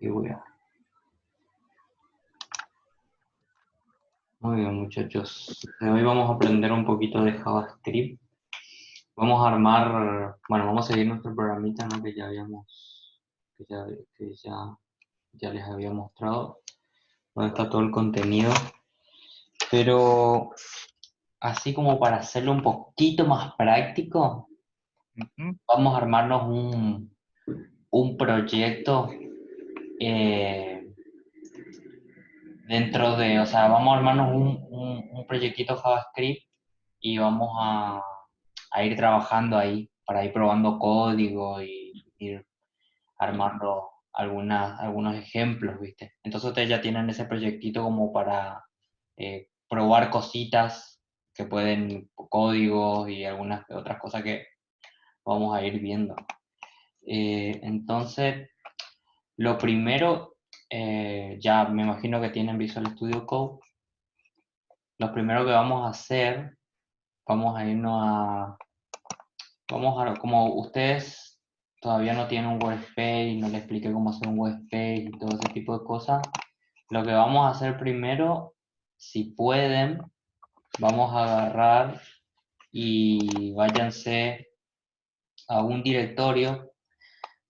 Aquí voy a... Muy bien, muchachos. Hoy vamos a aprender un poquito de JavaScript. Vamos a armar, bueno, vamos a seguir nuestro programita, ¿no? Que ya habíamos, ya les había mostrado. Donde está todo el contenido. Pero así como para hacerlo un poquito más práctico, vamos a armarnos un proyecto eh, dentro de, o sea, vamos a armarnos un proyectito JavaScript y vamos a ir trabajando ahí para ir probando código y ir armando algunos ejemplos, ¿viste? Entonces ustedes ya tienen ese proyectito como para probar cositas que pueden, códigos y algunas otras cosas que vamos a ir viendo. Entonces, lo primero, ya me imagino que tienen Visual Studio Code. Lo primero que vamos a hacer, vamos a irnos a, como ustedes todavía no tienen un WordPage, no les expliqué cómo hacer un WordPage y todo ese tipo de cosas, lo que vamos a hacer primero, si pueden, vamos a agarrar y váyanse a un directorio.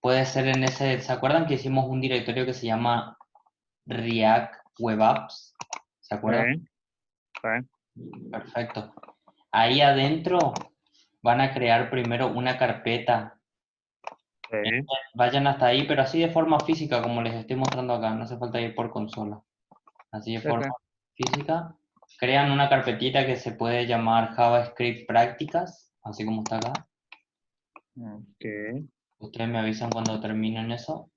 Puede ser en ese, ¿se acuerdan que hicimos un directorio que se llama React Web Apps? ¿Se acuerdan? Sí, sí. Perfecto. Ahí adentro van a crear primero una carpeta. Sí, Vayan hasta ahí, pero así de forma física, como les estoy mostrando acá. No hace falta ir por consola. Así de sí, forma sí. física. Crean una carpetita que se puede llamar JavaScript Prácticas, así como está acá. Ok. Ustedes me avisan cuando terminen eso.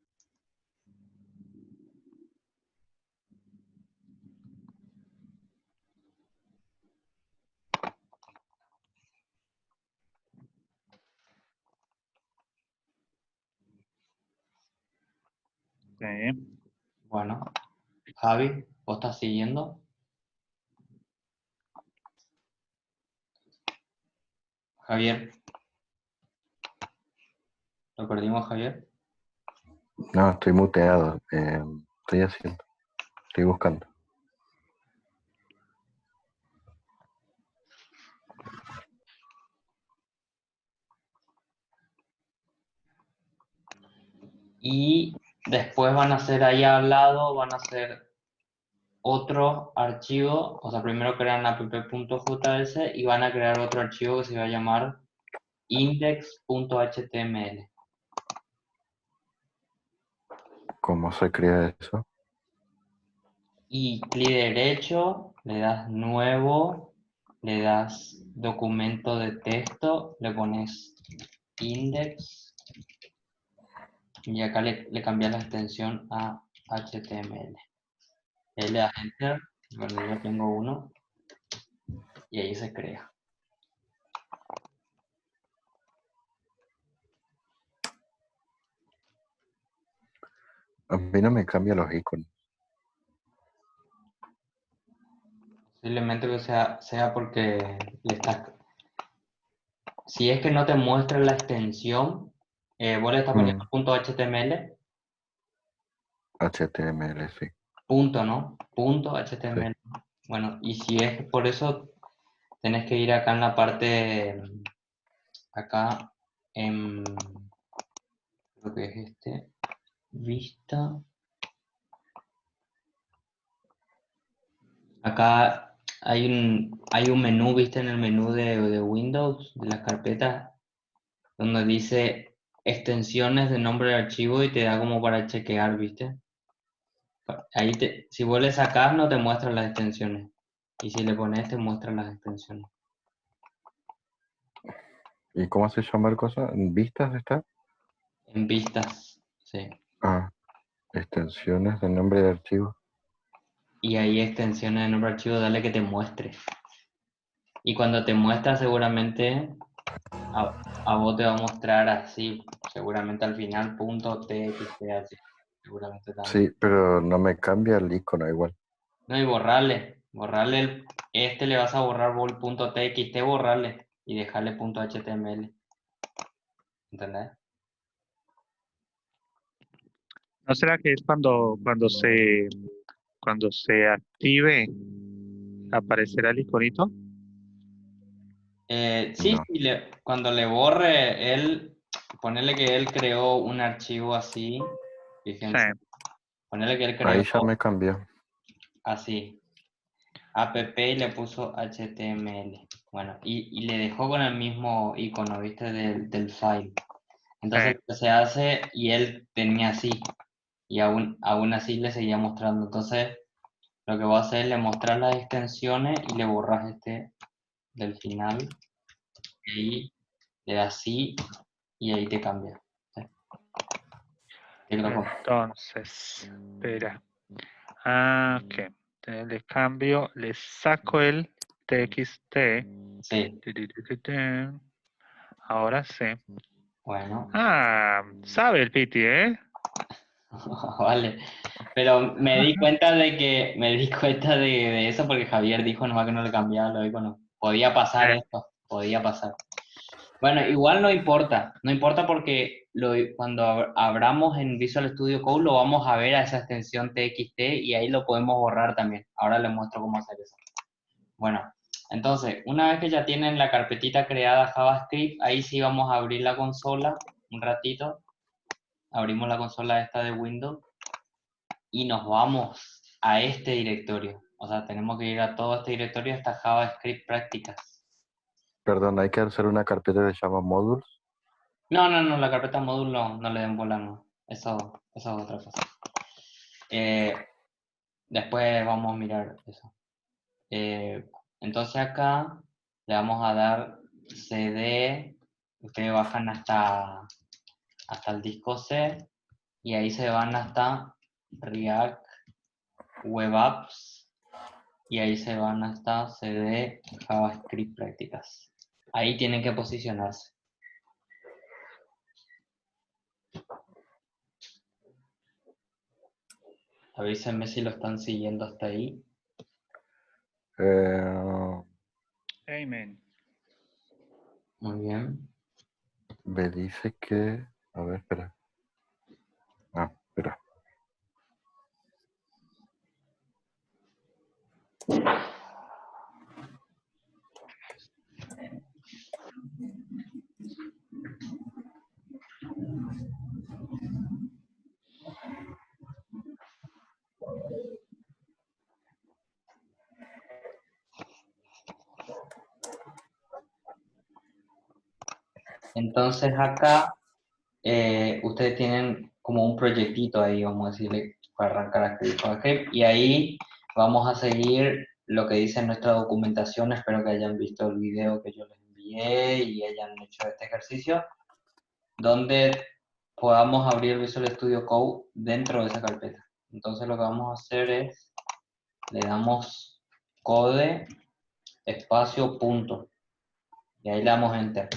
Sí. Bueno, Javi, ¿vos estás siguiendo? Javier, ¿lo perdimos, Javier? No, estoy muteado. Estoy haciendo. Estoy buscando. Y después van a hacer ahí al lado, van a hacer otro archivo, o sea, primero crean app.js y van a crear otro archivo que se va a llamar index.html. ¿Cómo se crea eso? Y clic derecho, le das nuevo, le das documento de texto, le pones index y acá le cambias la extensión a HTML. Y le das enter, bueno, yo tengo uno y ahí se crea. A mí no me cambia los iconos. Posiblemente que sea porque le estás... Si es que no te muestra la extensión, vos le estás poniendo punto .html, HTML, sí. punto, ¿no? Punto Sí. .html. Bueno, y si es por eso, tenés que ir acá en la parte, acá en lo que es vista. Acá hay un menú, ¿viste? En el menú de Windows, de las carpetas, donde dice extensiones de nombre de archivo y te da como para chequear, ¿viste? Ahí si vos le sacás no te muestra las extensiones. Y si le pones te muestra las extensiones. ¿Y cómo se llama el cosa? ¿En vistas está? En vistas, sí. Ah, extensiones de nombre de archivo. Y ahí extensiones de nombre de archivo, dale que te muestre. Y cuando te muestra seguramente a vos te va a mostrar así, seguramente al final punto .txt así. Seguramente también. Sí, pero no me cambia el icono igual. No, y borrarle le vas a borrar vos el punto .txt, borrarle y dejarle punto .html. ¿Entendés? ¿No será que es cuando se active, aparecerá el iconito? Sí, No. sí, cuando le borre, ponerle que él creó un archivo así, fíjense, Sí. ponerle que él Ahí creó ya me cambió. así, app y le puso HTML. Bueno, y le dejó con el mismo icono, ¿viste? Del file. Entonces Sí. lo que se hace, y él tenía así, y aún así le seguía mostrando. Entonces lo que voy a hacer es le mostrar las extensiones y le borras este del final, y ahí le das sí, y ahí te cambia. ¿Sí? Entonces, espera. Ah, ok. Entonces, le cambio, le saco el txt. Sí, Ahora sí. bueno, Ah, sabe el Piti, ¿eh? vale. Pero me di cuenta de eso porque Javier dijo nomás que no le cambiaba los iconos. Podía pasar esto, podía pasar. Bueno, igual no importa porque cuando abramos en Visual Studio Code lo vamos a ver a esa extensión TXT y ahí lo podemos borrar también. Ahora les muestro cómo hacer eso. Bueno, entonces, una vez que ya tienen la carpetita creada JavaScript, ahí sí vamos a abrir la consola un ratito. Abrimos la consola esta de Windows y nos vamos a este directorio. O sea, tenemos que ir a todo este directorio hasta JavaScript prácticas. Perdón, hay que hacer una carpeta que se llama modules. No, la carpeta módulo no le den bola, no. Eso es otra cosa. Después vamos a mirar eso. Entonces acá le vamos a dar CD. Ustedes bajan hasta el disco C y ahí se van hasta React Web Apps y ahí se van hasta CD JavaScript prácticas. Ahí tienen que posicionarse. Avísenme si lo están siguiendo hasta ahí. Amen. Muy bien. Me dice que... A ver, espera. Ah, espera. Entonces acá ustedes tienen como un proyectito ahí, vamos a decirle, para arrancar a escribir JavaScript, y ahí vamos a seguir lo que dice nuestra documentación. Espero que hayan visto el video que yo les envié y hayan hecho este ejercicio, donde podamos abrir Visual Studio Code dentro de esa carpeta. Entonces lo que vamos a hacer es, le damos code, espacio, punto, y ahí le damos enter.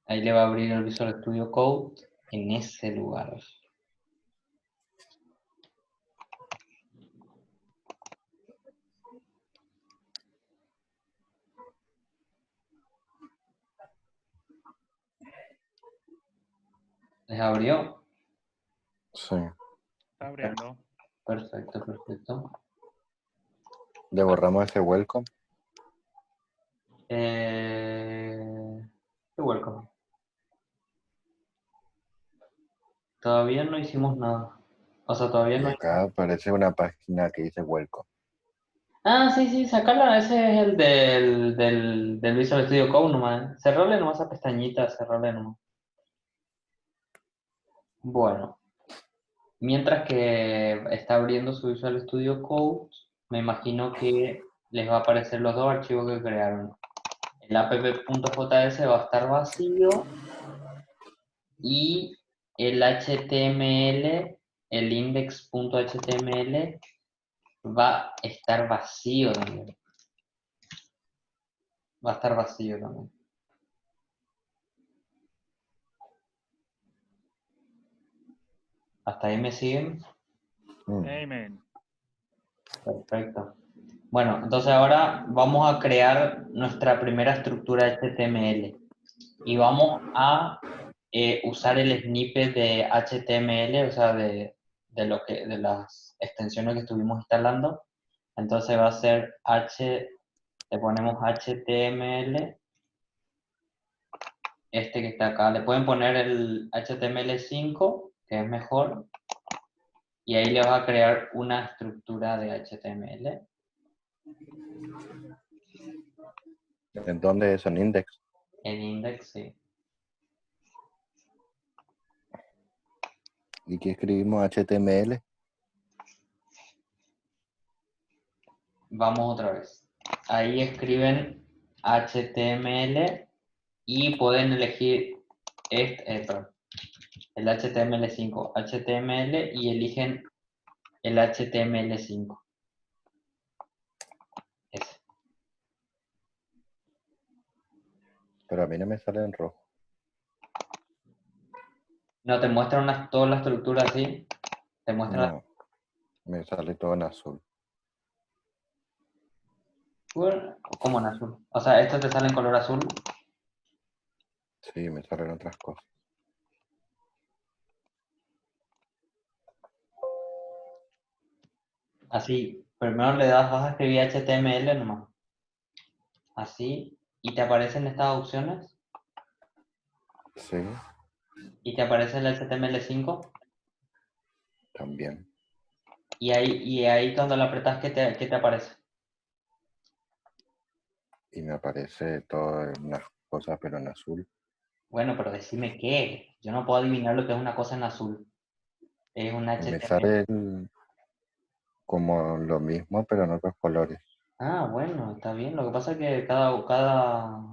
Ahí le va a abrir el Visual Studio Code en ese lugar. ¿Les abrió? Sí. Está abriendo. Perfecto, perfecto. Le borramos ese welcome. You're welcome. Todavía no hicimos nada. O sea, todavía Y no. acá aparece una página que dice welcome. Ah, sí, sí, sacarla. Ese es el del Visual Studio Code nomás. Cerrarle nomás esa pestañita, cerrarle nomás. Bueno, mientras que está abriendo su Visual Studio Code, me imagino que les va a aparecer los dos archivos que crearon. El app.js va a estar vacío y el HTML, el index.html, va a estar vacío también. Va a estar vacío también. ¿Hasta ahí me siguen? Amen. Perfecto. Bueno, entonces ahora vamos a crear nuestra primera estructura HTML y vamos a usar el snippet de HTML, o sea, de las extensiones que estuvimos instalando. Entonces va a ser le ponemos HTML, este que está acá. Le pueden poner el HTML5, que es mejor, y ahí le vas a crear una estructura de HTML. ¿En dónde es? ¿En index? En index, sí. ¿Y qué escribimos? HTML. Vamos otra vez. Ahí escriben HTML y pueden elegir el HTML5, HTML y eligen el HTML5. Ese. Pero a mí no me sale en rojo. No te muestra toda la estructura así. Te muestra No, me sale todo en azul. como en azul. O sea, esto te sale en color azul. Sí, me salen otras cosas. Así, primero vas a escribir HTML nomás. Así. Y te aparecen estas opciones. Sí, Y te aparece el HTML5. también. Y ahí cuando lo apretas, ¿qué te aparece? Y me aparece todas unas cosas, pero en azul. Bueno, pero decime qué. Yo no puedo adivinar lo que es una cosa en azul. Es un Me HTML. sale como lo mismo, pero en otros colores. Ah, bueno, está bien. Lo que pasa es que cada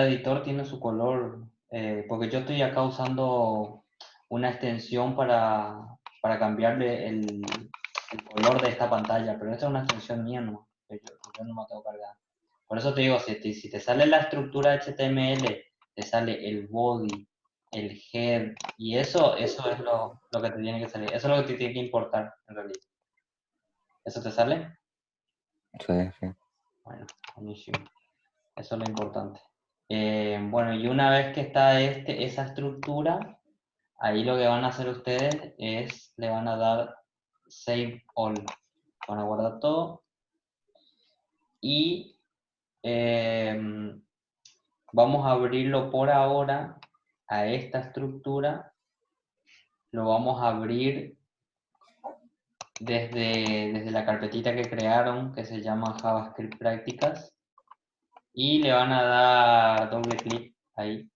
editor tiene su color. Porque yo estoy acá usando una extensión para cambiarle el color de esta pantalla. Pero esta es una extensión mía, ¿no? Que yo no me tengo cargada. Por eso te digo, si te sale la estructura HTML, te sale el body, el head, y eso es lo que te tiene que salir. Eso es lo que te tiene que importar, en realidad. ¿Eso te sale? Sí, sí. Bueno, buenísimo. Eso es lo importante. Bueno, y una vez que está esa estructura, ahí lo que van a hacer ustedes es, le van a dar Save All. Van a guardar todo. Y vamos a abrirlo por ahora a esta estructura. Lo vamos a abrir desde la carpetita que crearon, que se llama JavaScript Prácticas. Y le van a dar doble clic ahí.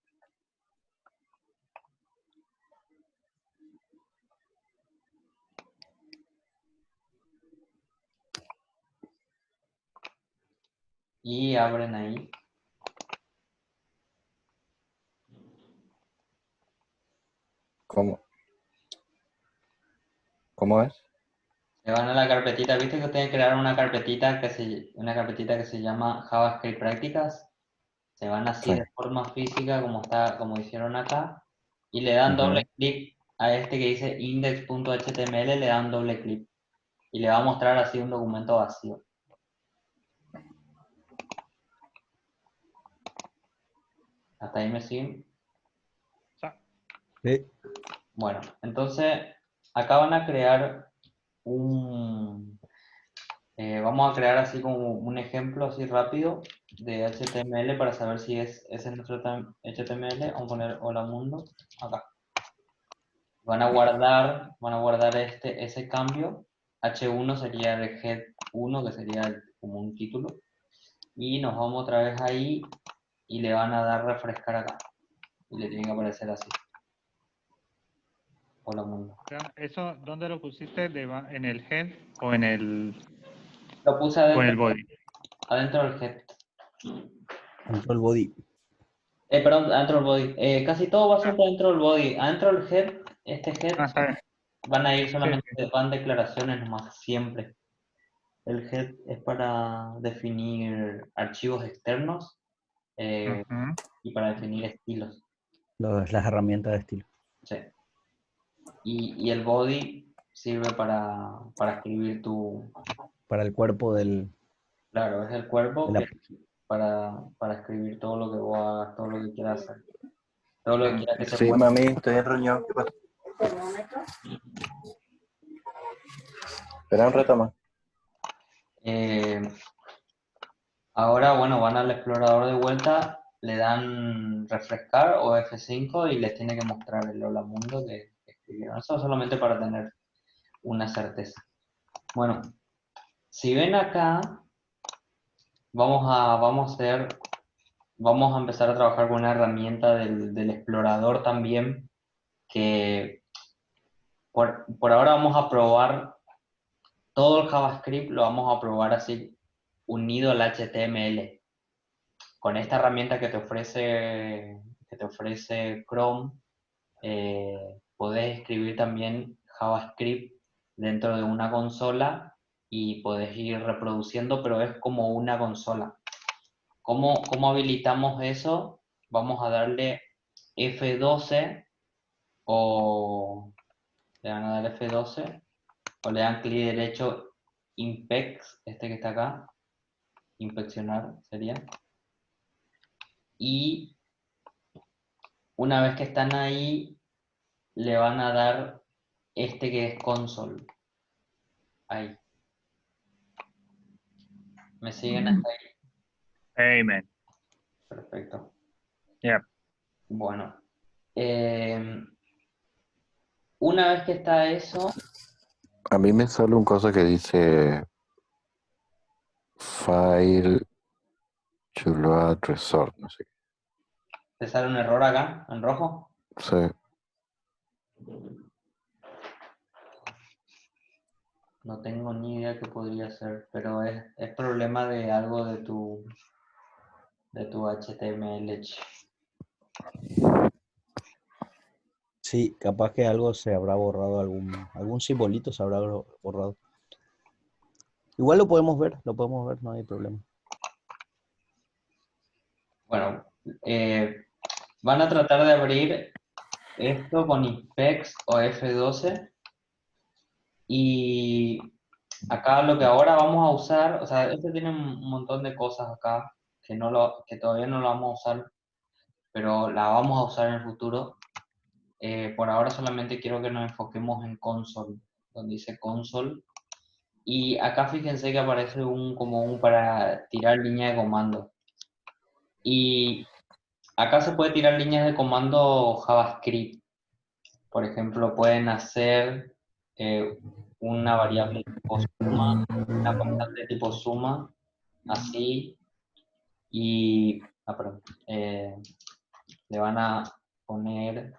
Y abren ahí. ¿Cómo? ¿Cómo es? Le van a la carpetita, viste que ustedes crearon una carpetita que se llama JavaScript Prácticas. Se van así Sí. de forma física como hicieron acá. Y le dan doble Ujú. clic a este que dice index.html, le dan doble clic. Y le va a mostrar así un documento vacío. Hasta ahí me siguen. Sí. Bueno, entonces acá van a crear vamos a crear así como un ejemplo así rápido de HTML para saber si ese es nuestro HTML. Vamos a poner hola mundo acá. Van a guardar ese cambio. H1 sería el head 1, que sería como un título. Y nos vamos otra vez ahí y le van a dar refrescar acá. Y le tiene que aparecer así. Hola mundo. ¿Eso dónde lo pusiste? ¿En el head o en el Lo puse body? adentro del head. Control body. Perdón, adentro del body. Casi todo va siempre adentro del body. Adentro del head, este head, Ah, está bien. van a ir Sí, solamente, sí. van declaraciones nomás, siempre. El head es para definir archivos externos Ujú. y para definir estilos. Las herramientas de estilo. Sí. Y el body sirve para escribir Para el cuerpo claro, es el cuerpo de la... para escribir todo lo que vos hagas, todo lo que quieras hacer. Todo lo que quiera que se Sí, mueva. mami, estoy en reunión. ¿Qué pasa? Espera un rato más. Eh, Ahora, bueno, van al explorador de vuelta, le dan refrescar o F5 y les tiene que mostrar el hola mundo que escribieron. Eso solamente para tener una certeza. Bueno, si ven acá, vamos a empezar a trabajar con una herramienta del explorador también, que por ahora vamos a probar todo el JavaScript, lo vamos a probar así unido al HTML. Con esta herramienta que te ofrece Chrome, podés escribir también JavaScript dentro de una consola y podés ir reproduciendo, pero es como una consola. ¿Cómo habilitamos eso? Vamos a darle F12 o le van a dar F12 o le dan clic derecho Inspect, este que está acá, inspeccionar sería. Y una vez que están ahí, le van a dar este que es console. Ahí. ¿Me siguen hasta ahí? Amen. Perfecto. Yeah. Bueno. Una vez que está eso, A mí me sale un cosa que dice File to load resort, no sé te sale un error acá, en rojo. qué. Sí. No tengo ni idea qué podría ser, pero es problema de algo de tu HTML. Sí, capaz que algo se habrá borrado, algún simbolito se habrá borrado. Igual lo podemos ver, no hay problema. Bueno, van a tratar de abrir esto con Inspect o F12 y acá lo que ahora vamos a usar, o sea, este tiene un montón de cosas acá que todavía no lo vamos a usar, pero la vamos a usar en el futuro. Por ahora solamente quiero que nos enfoquemos en console, donde dice console. Y acá fíjense que aparece como un para tirar línea de comando. Y acá se puede tirar líneas de comando JavaScript. Por ejemplo, pueden hacer una variable tipo suma, una constante tipo suma, así, y perdón, le van a poner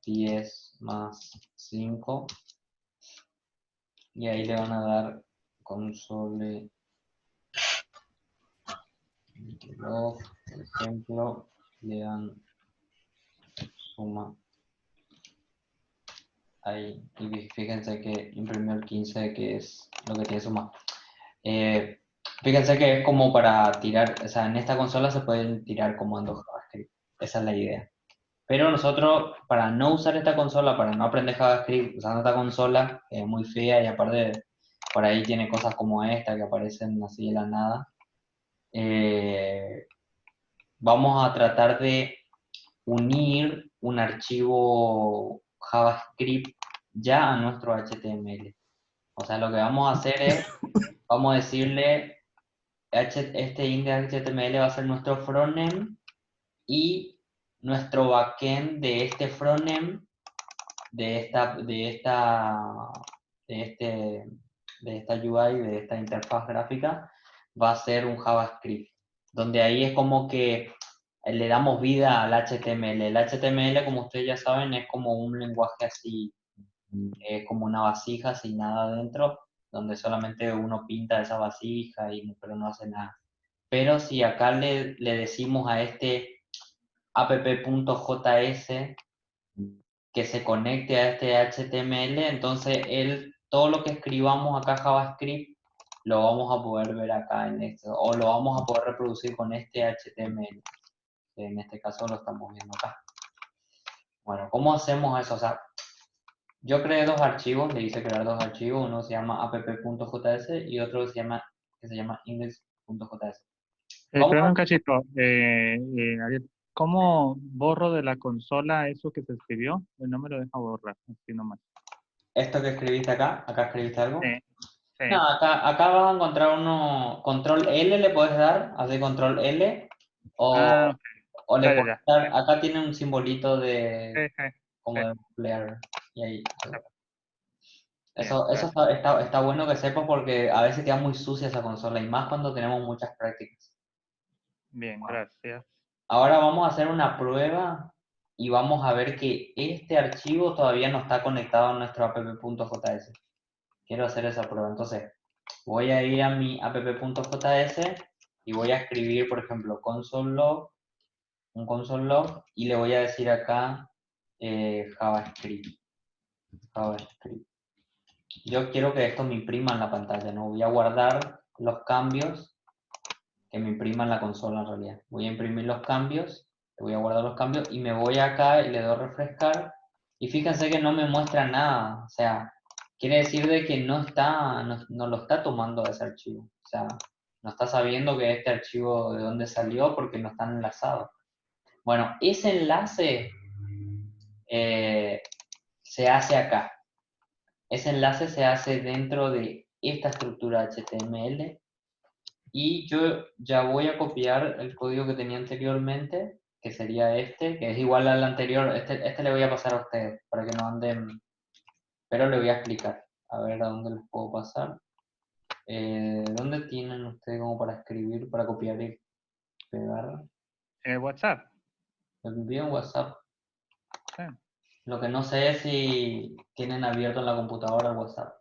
10 más 5 y ahí le van a dar console log, por ejemplo, le dan suma ahí y fíjense que imprimió el 15 que es lo que tiene suma. Fíjense que es como para tirar, o sea, en esta consola se pueden tirar comandos JavaScript, esa es la idea. Pero nosotros, para no usar esta consola, para no aprender JavaScript usando esta consola, que es muy fea y aparte por ahí tiene cosas como esta que aparecen así de la nada, vamos a tratar de unir un archivo JavaScript ya a nuestro HTML. O sea, lo que vamos a hacer es, vamos a decirle, este index HTML va a ser nuestro frontend y nuestro backend de este frontend, de este, de esta UI, de esta interfaz gráfica, va a ser un JavaScript, donde ahí es como que le damos vida al HTML. El HTML, como ustedes ya saben, es como un lenguaje así, es como una vasija sin nada dentro, donde solamente uno pinta esa vasija, pero no hace nada. Pero si acá le decimos a este app.js que se conecte a este HTML, entonces todo lo que escribamos acá JavaScript lo vamos a poder ver acá en esto, o lo vamos a poder reproducir con este HTML, que en este caso lo estamos viendo acá. Bueno, ¿cómo hacemos eso? O sea, yo creé dos archivos, le hice crear dos archivos, uno se llama app.js y otro que se llama index.js. ¿Cómo? Espérame un cachito, Ariel. ¿Cómo borro de la consola eso que se escribió? Pues no me lo deja borrar, así nomás. Esto que escribiste acá escribiste algo. Sí, sí. No, acá vas a encontrar uno, control L le puedes dar, así control L, Ah, o le ya, ya, puedes ya. dar, acá tiene un simbolito Sí, de, sí, como sí. de player, y ahí. Bien, Eso gracias. está bueno que sepas porque a veces queda muy sucia esa consola, y más cuando tenemos muchas prácticas. Bien, gracias. Ahora vamos a hacer una prueba y vamos a ver que este archivo todavía no está conectado a nuestro app.js. Quiero hacer esa prueba, entonces voy a ir a mi app.js y voy a escribir, por ejemplo, console log, un console log, y le voy a decir acá JavaScript. Yo quiero que esto me imprima en la pantalla, no voy a guardar los cambios que me imprima en la consola en realidad. Voy a imprimir los cambios, le voy a guardar los cambios y me voy acá y le doy refrescar. Y fíjense que no me muestra nada, o sea, quiere decir de que no lo está tomando ese archivo. O sea, no está sabiendo que este archivo de dónde salió porque no están enlazados. Bueno, ese enlace se hace acá. Ese enlace se hace dentro de esta estructura HTML y yo ya voy a copiar el código que tenía anteriormente, que sería este, que es igual al anterior. Este le voy a pasar a ustedes para que no anden, pero le voy a explicar. A ver a dónde les puedo pasar. ¿Dónde tienen ustedes como para escribir, para copiar y pegar? ¿En el WhatsApp? Lo envío en WhatsApp. Sí. Lo que no sé es si tienen abierto en la computadora el WhatsApp.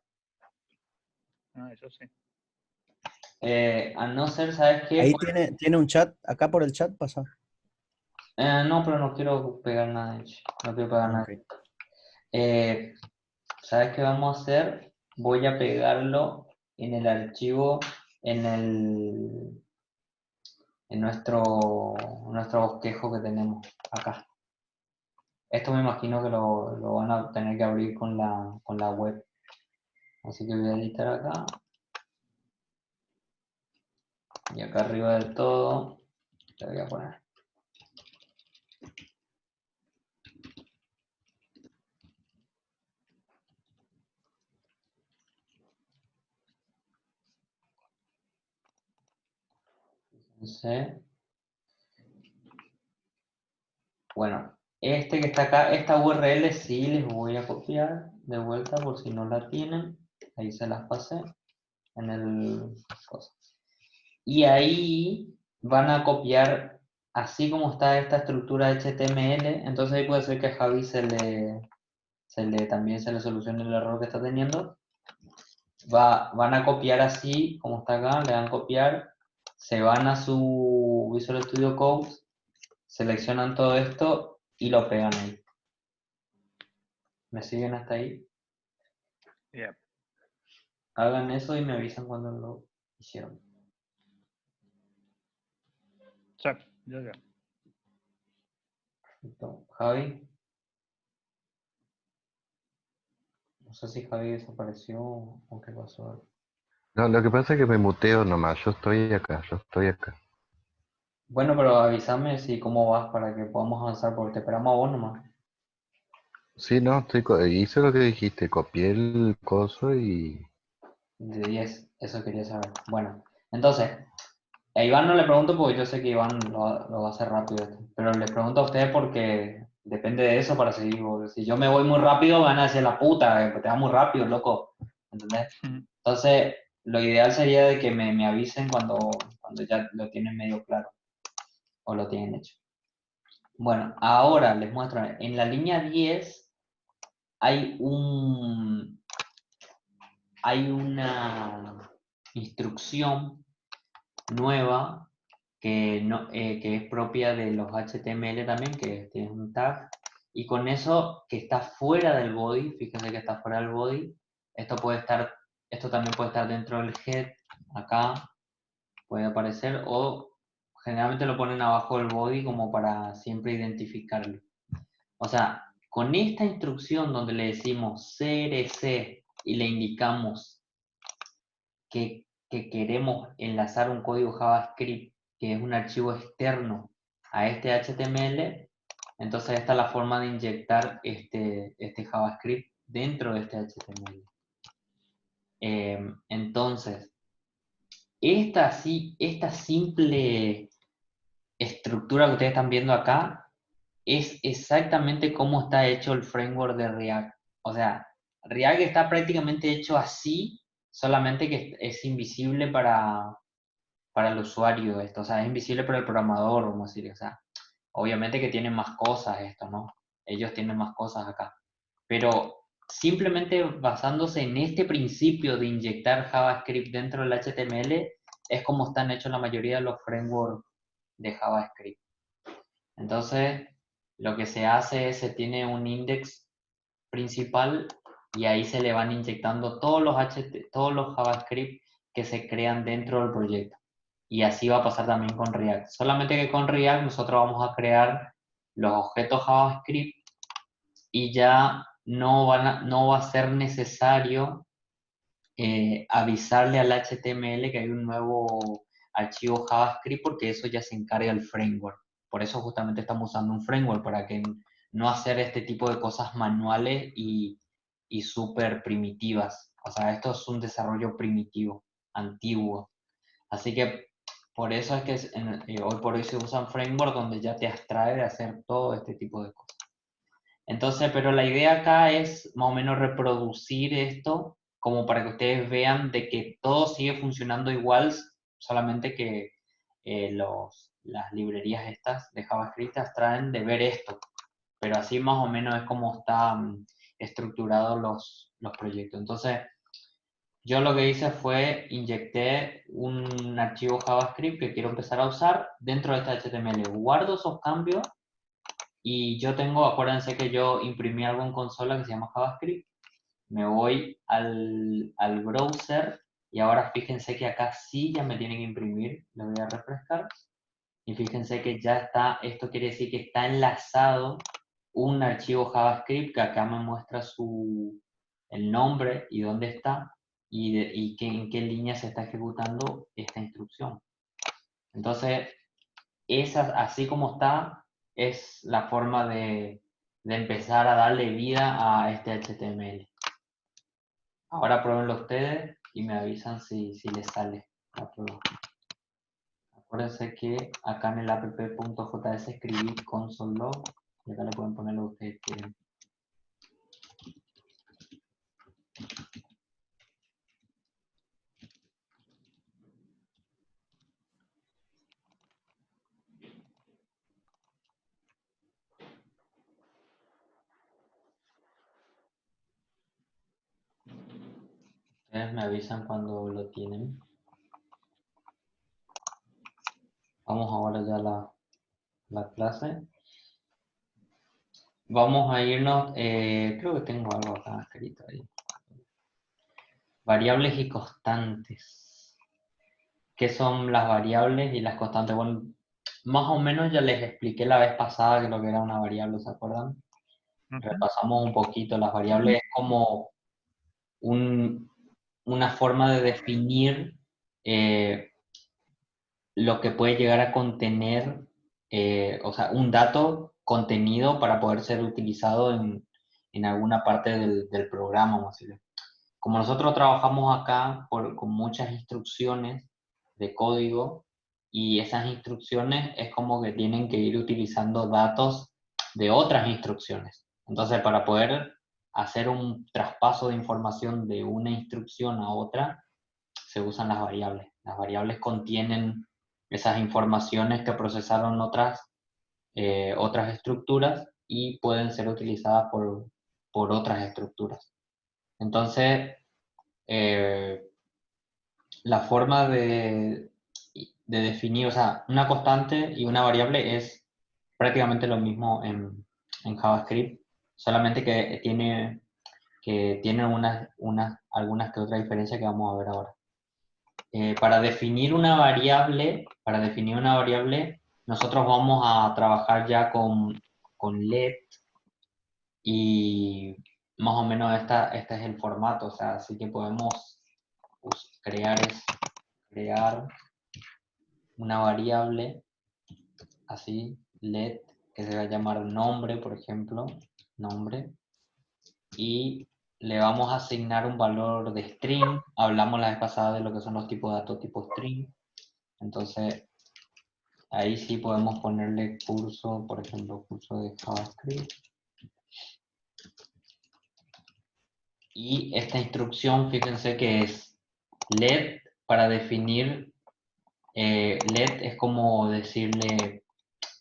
Ah, eso sí. A no ser, ¿sabes qué? Ahí tiene un chat, acá por el chat pasa. No, pero no quiero pegar nada de hecho. No quiero pegar nada. Ok. ¿Sabes qué vamos a hacer? Voy a pegarlo en el archivo, en nuestro bosquejo que tenemos acá. Esto me imagino que lo van a tener que abrir con la web. Así que voy a editar acá. Y acá arriba del todo, le voy a poner. Fíjense. Bueno, este que está acá, esta URL sí les voy a copiar de vuelta por si no la tienen. Ahí se las pasé en el cosa. Y ahí van a copiar, así como está esta estructura HTML, entonces ahí puede ser que a Javi también se le solucione el error que está teniendo. Van a copiar así, como está acá, le dan copiar, se van a su Visual Studio Code, seleccionan todo esto y lo pegan ahí. ¿Me siguen hasta ahí? Yeah. Hagan eso y me avisan cuando lo hicieron. Sí, ya. Perfecto. Javi. No sé si Javi desapareció o qué pasó. No, lo que pasa es que me muteo nomás, yo estoy acá, Bueno, pero avísame si cómo vas para que podamos avanzar, porque te esperamos a vos nomás. Sí, no, hice lo que dijiste, copié el coso y... De 10, eso quería saber. Bueno, entonces, a Iván no le pregunto porque yo sé que Iván lo va a hacer rápido esto, pero le pregunto a ustedes porque depende de eso para seguir. Porque si yo me voy muy rápido, van a decir la puta, te vas muy rápido, loco. ¿Entendés? Entonces, lo ideal sería de que me avisen cuando ya lo tienen medio claro o lo tienen hecho. Bueno, ahora les muestro, en la línea 10 hay una instrucción nueva que es propia de los HTML también, que tiene un tag, y con eso que está fuera del body, fíjense que está fuera del body, esto también puede estar dentro del head, acá puede aparecer, o generalmente lo ponen abajo del body como para siempre identificarlo. O sea, con esta instrucción donde le decimos CRC y le indicamos que queremos enlazar un código JavaScript, que es un archivo externo a este HTML, entonces esta es la forma de inyectar este JavaScript dentro de este HTML. Entonces, esta simple estructura que ustedes están viendo acá es exactamente cómo está hecho el framework de React. O sea, React está prácticamente hecho así, solamente que es invisible para el usuario esto. O sea, es invisible para el programador, vamos a decir. O sea, obviamente que tienen más cosas esto, ¿no? Ellos tienen más cosas acá. Pero simplemente basándose en este principio de inyectar JavaScript dentro del HTML, es como están hechos la mayoría de los frameworks de JavaScript. Entonces, lo que se hace es, se tiene un index principal y ahí se le van inyectando todos los JavaScript que se crean dentro del proyecto. Y así va a pasar también con React. Solamente que con React nosotros vamos a crear los objetos JavaScript y ya no va a ser necesario avisarle al HTML que hay un nuevo archivo JavaScript, porque eso ya se encarga el framework. Por eso justamente estamos usando un framework, para que no hacer este tipo de cosas manuales y súper primitivas. O sea, esto es un desarrollo primitivo, antiguo. Así que por eso es que hoy por hoy se usan frameworks donde ya te abstrae de hacer todo este tipo de cosas. Entonces, pero la idea acá es más o menos reproducir esto como para que ustedes vean de que todo sigue funcionando igual, solamente que las librerías estas de JavaScript traen de ver esto. Pero así más o menos es como están estructurados los proyectos. Entonces, yo lo que hice fue inyecté un archivo JavaScript que quiero empezar a usar dentro de este HTML. Guardo esos cambios y yo acuérdense que yo imprimí algo en consola que se llama JavaScript. Me voy al browser y ahora fíjense que acá sí ya me tienen que imprimir. Le voy a refrescar. Y fíjense que ya está, esto quiere decir que está enlazado un archivo JavaScript que acá me muestra el nombre y dónde está y en qué línea se está ejecutando esta instrucción. Entonces, así como está, es la forma de empezar a darle vida a este HTML. Ahora pruébenlo ustedes y me avisan si les sale la prueba. Acuérdense que acá en el app.js escribí console log y acá le pueden poner lo que ustedes quieren. Ustedes me avisan cuando lo tienen. Vamos ahora ya a la clase. Vamos a irnos, creo que tengo algo acá escrito ahí. Variables y constantes. ¿Qué son las variables y las constantes? Bueno, más o menos ya les expliqué la vez pasada que lo que era una variable, ¿se acuerdan? Repasamos un poquito. Las variables es como una forma de definir lo que puede llegar a contener, o sea, un dato contenido para poder ser utilizado en alguna parte del programa, vamos a decirlo. Como nosotros trabajamos acá con muchas instrucciones de código, y esas instrucciones es como que tienen que ir utilizando datos de otras instrucciones. Entonces, para poder hacer un traspaso de información de una instrucción a otra, se usan las variables. Las variables contienen esas informaciones que procesaron otras estructuras y pueden ser utilizadas por otras estructuras. Entonces, la forma de definir, o sea, una constante y una variable es prácticamente lo mismo en JavaScript, solamente que tiene algunas que otras diferencias que vamos a ver ahora. Para definir una variable, nosotros vamos a trabajar ya con let, y más o menos este es el formato, o sea, así que podemos crear una variable así, let, que se va a llamar nombre, por ejemplo, nombre, y le vamos a asignar un valor de string. Hablamos la vez pasada de lo que son los tipos de datos tipo string. Entonces, ahí sí podemos ponerle curso, por ejemplo, curso de JavaScript. Y esta instrucción, fíjense que es let para definir, let es como decirle,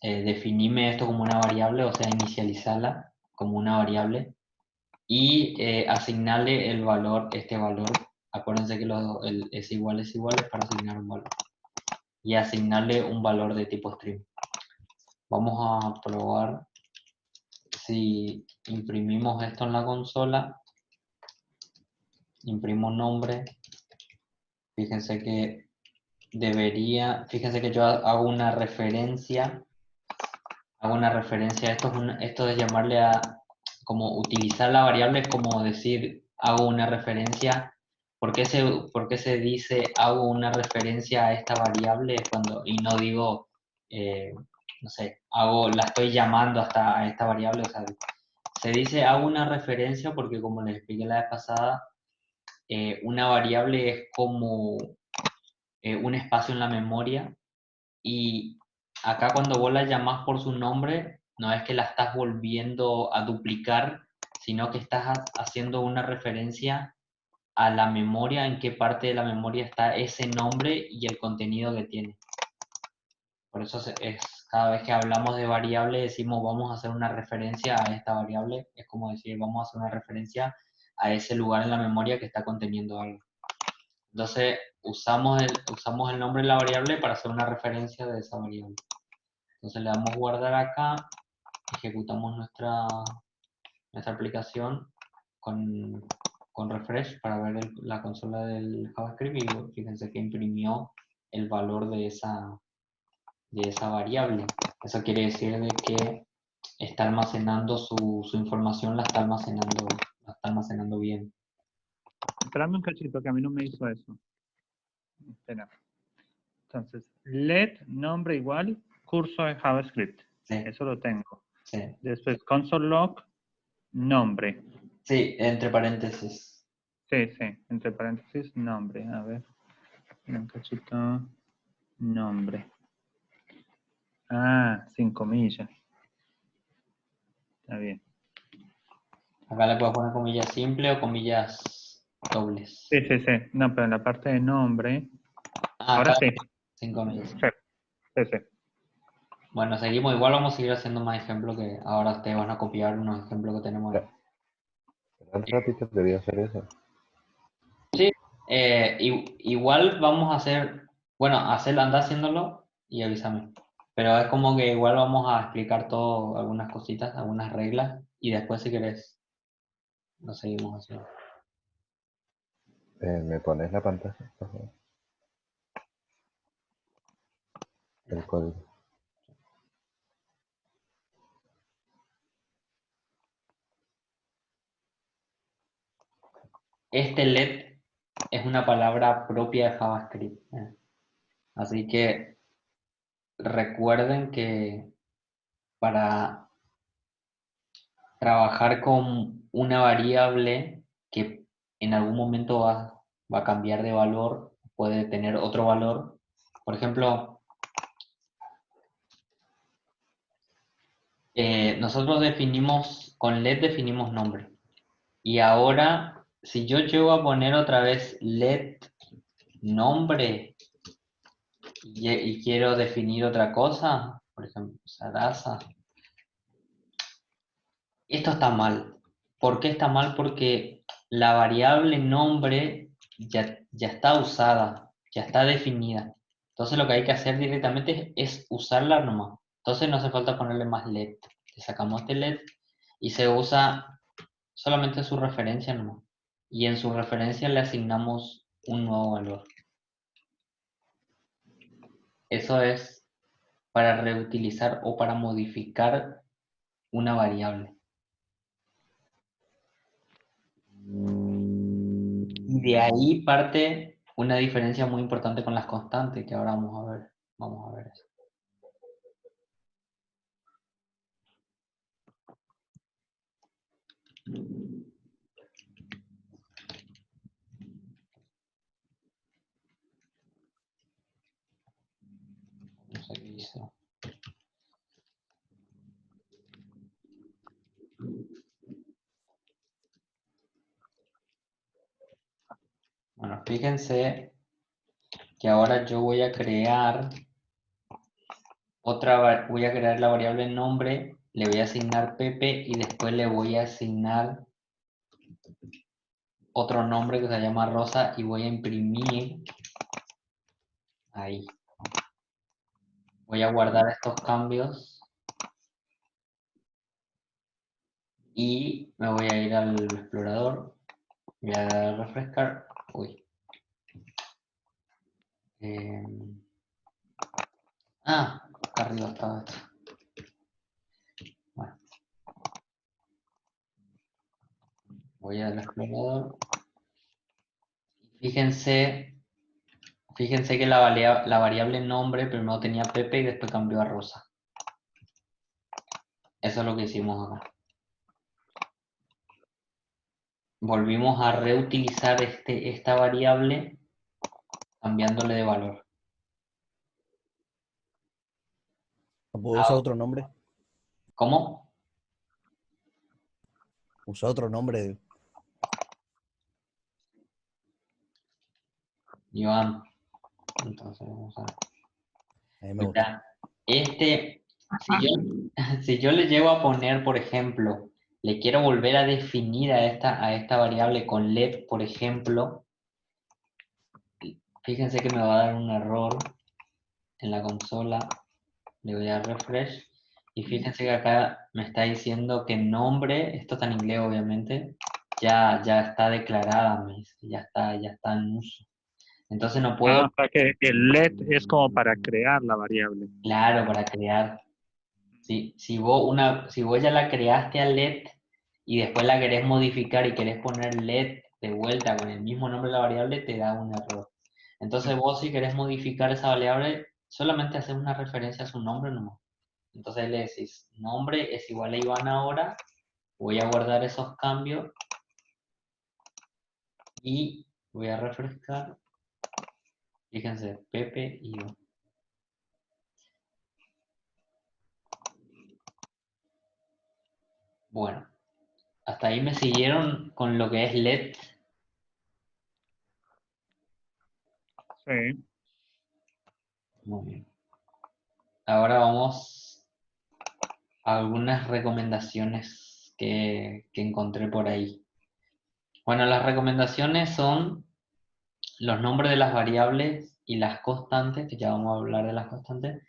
definime esto como una variable, o sea, inicializarla como una variable. Y asignarle el valor, este valor, acuérdense que el es igual es para asignar un valor. Y asignarle un valor de tipo string. Vamos a probar si imprimimos esto en la consola. Imprimo nombre. Fíjense que fíjense que yo hago una referencia. Esto de llamarle a, como utilizar la variable es como decir, hago una referencia. ¿Por qué se dice hago una referencia a esta variable y no digo, no sé, la estoy llamando hasta a esta variable? O sea, se dice hago una referencia porque, como les expliqué la vez pasada, una variable es como un espacio en la memoria, y acá cuando vos la llamás por su nombre, no es que la estás volviendo a duplicar, sino que estás haciendo una referencia a la memoria, en qué parte de la memoria está ese nombre y el contenido que tiene. Por eso cada vez que hablamos de variable decimos vamos a hacer una referencia a esta variable, es como decir vamos a hacer una referencia a ese lugar en la memoria que está conteniendo algo. Entonces usamos el nombre de la variable para hacer una referencia de esa variable. Entonces le damos guardar acá, ejecutamos nuestra aplicación con refresh para ver la consola del JavaScript, y fíjense que imprimió el valor de esa variable. Eso quiere decir de que está almacenando su información, la está almacenando bien. Esperame un cachito que a mí no me hizo eso. Espera. Entonces, let nombre igual curso de JavaScript. Sí. Eso lo tengo. Sí. Después console log nombre. Sí, entre paréntesis. Sí, entre paréntesis nombre. A ver. Un cachito. Nombre. Ah, sin comillas. Está bien. Acá le puedo poner comillas simples o comillas dobles. Sí. No, pero en la parte de nombre. Ahora Acá, sí. sin comillas. Sí. Bueno, seguimos. Igual vamos a seguir haciendo más ejemplos, que ahora ustedes van a copiar unos ejemplos que tenemos ahí. Un ratito quería hacer eso. Sí, igual vamos a hacer, bueno, anda haciéndolo y avísame. Pero es como que igual vamos a explicar todo, algunas cositas, algunas reglas, y después, si querés, lo seguimos haciendo. ¿Me pones la pantalla, por favor? El código. Este let es una palabra propia de JavaScript. Así que recuerden que para trabajar con una variable que en algún momento va a cambiar de valor, puede tener otro valor. Por ejemplo, nosotros con let definimos nombre. Y ahora, si yo llego a poner otra vez let nombre y quiero definir otra cosa, por ejemplo, Sarasa, esto está mal. ¿Por qué está mal? Porque la variable nombre ya está usada, ya está definida. Entonces lo que hay que hacer directamente es usarla nomás. Entonces no hace falta ponerle más let. Le sacamos este let y se usa solamente su referencia nomás. Y en su referencia le asignamos un nuevo valor. Eso es para reutilizar o para modificar una variable. Y de ahí parte una diferencia muy importante con las constantes, que ahora vamos a ver eso. No sé qué hizo. Bueno, fíjense que ahora yo voy a crear voy a crear la variable nombre, le voy a asignar Pepe y después le voy a asignar otro nombre que se llama Rosa y voy a imprimir ahí. Voy a guardar estos cambios y me voy a ir al explorador. Voy a dar a refrescar. Uy. Acá arriba estaba esto. Bueno, voy al explorador. Fíjense que la variable nombre primero tenía Pepe y después cambió a Rosa. Eso es lo que hicimos acá. Volvimos a reutilizar esta variable cambiándole de valor. ¿No puedo usar otro nombre? ¿Cómo? Usa otro nombre. Joan. Entonces vamos a ver. A mí me gusta. Si yo le llego a poner, por ejemplo, le quiero volver a definir a esta variable con let, por ejemplo, fíjense que me va a dar un error en la consola. Le voy a dar refresh. Y fíjense que acá me está diciendo que nombre, esto está en inglés obviamente, ya está declarada, me dice, ya está en uso. Entonces no puedo, O sea que el let es como para crear la variable. claro, para crear. Si vos ya la creaste a let y después la querés modificar y querés poner let de vuelta con el mismo nombre de la variable, te da un error. Entonces vos si querés modificar esa variable, solamente haces una referencia a su nombre nomás. Entonces le decís, nombre es igual a Iván ahora, voy a guardar esos cambios y voy a refrescar. Fíjense, Pepe y Iván. Bueno, hasta ahí me siguieron con lo que es let. Sí. Muy bien. Ahora vamos a algunas recomendaciones que encontré por ahí. Bueno, las recomendaciones son los nombres de las variables y las constantes, que ya vamos a hablar de las constantes,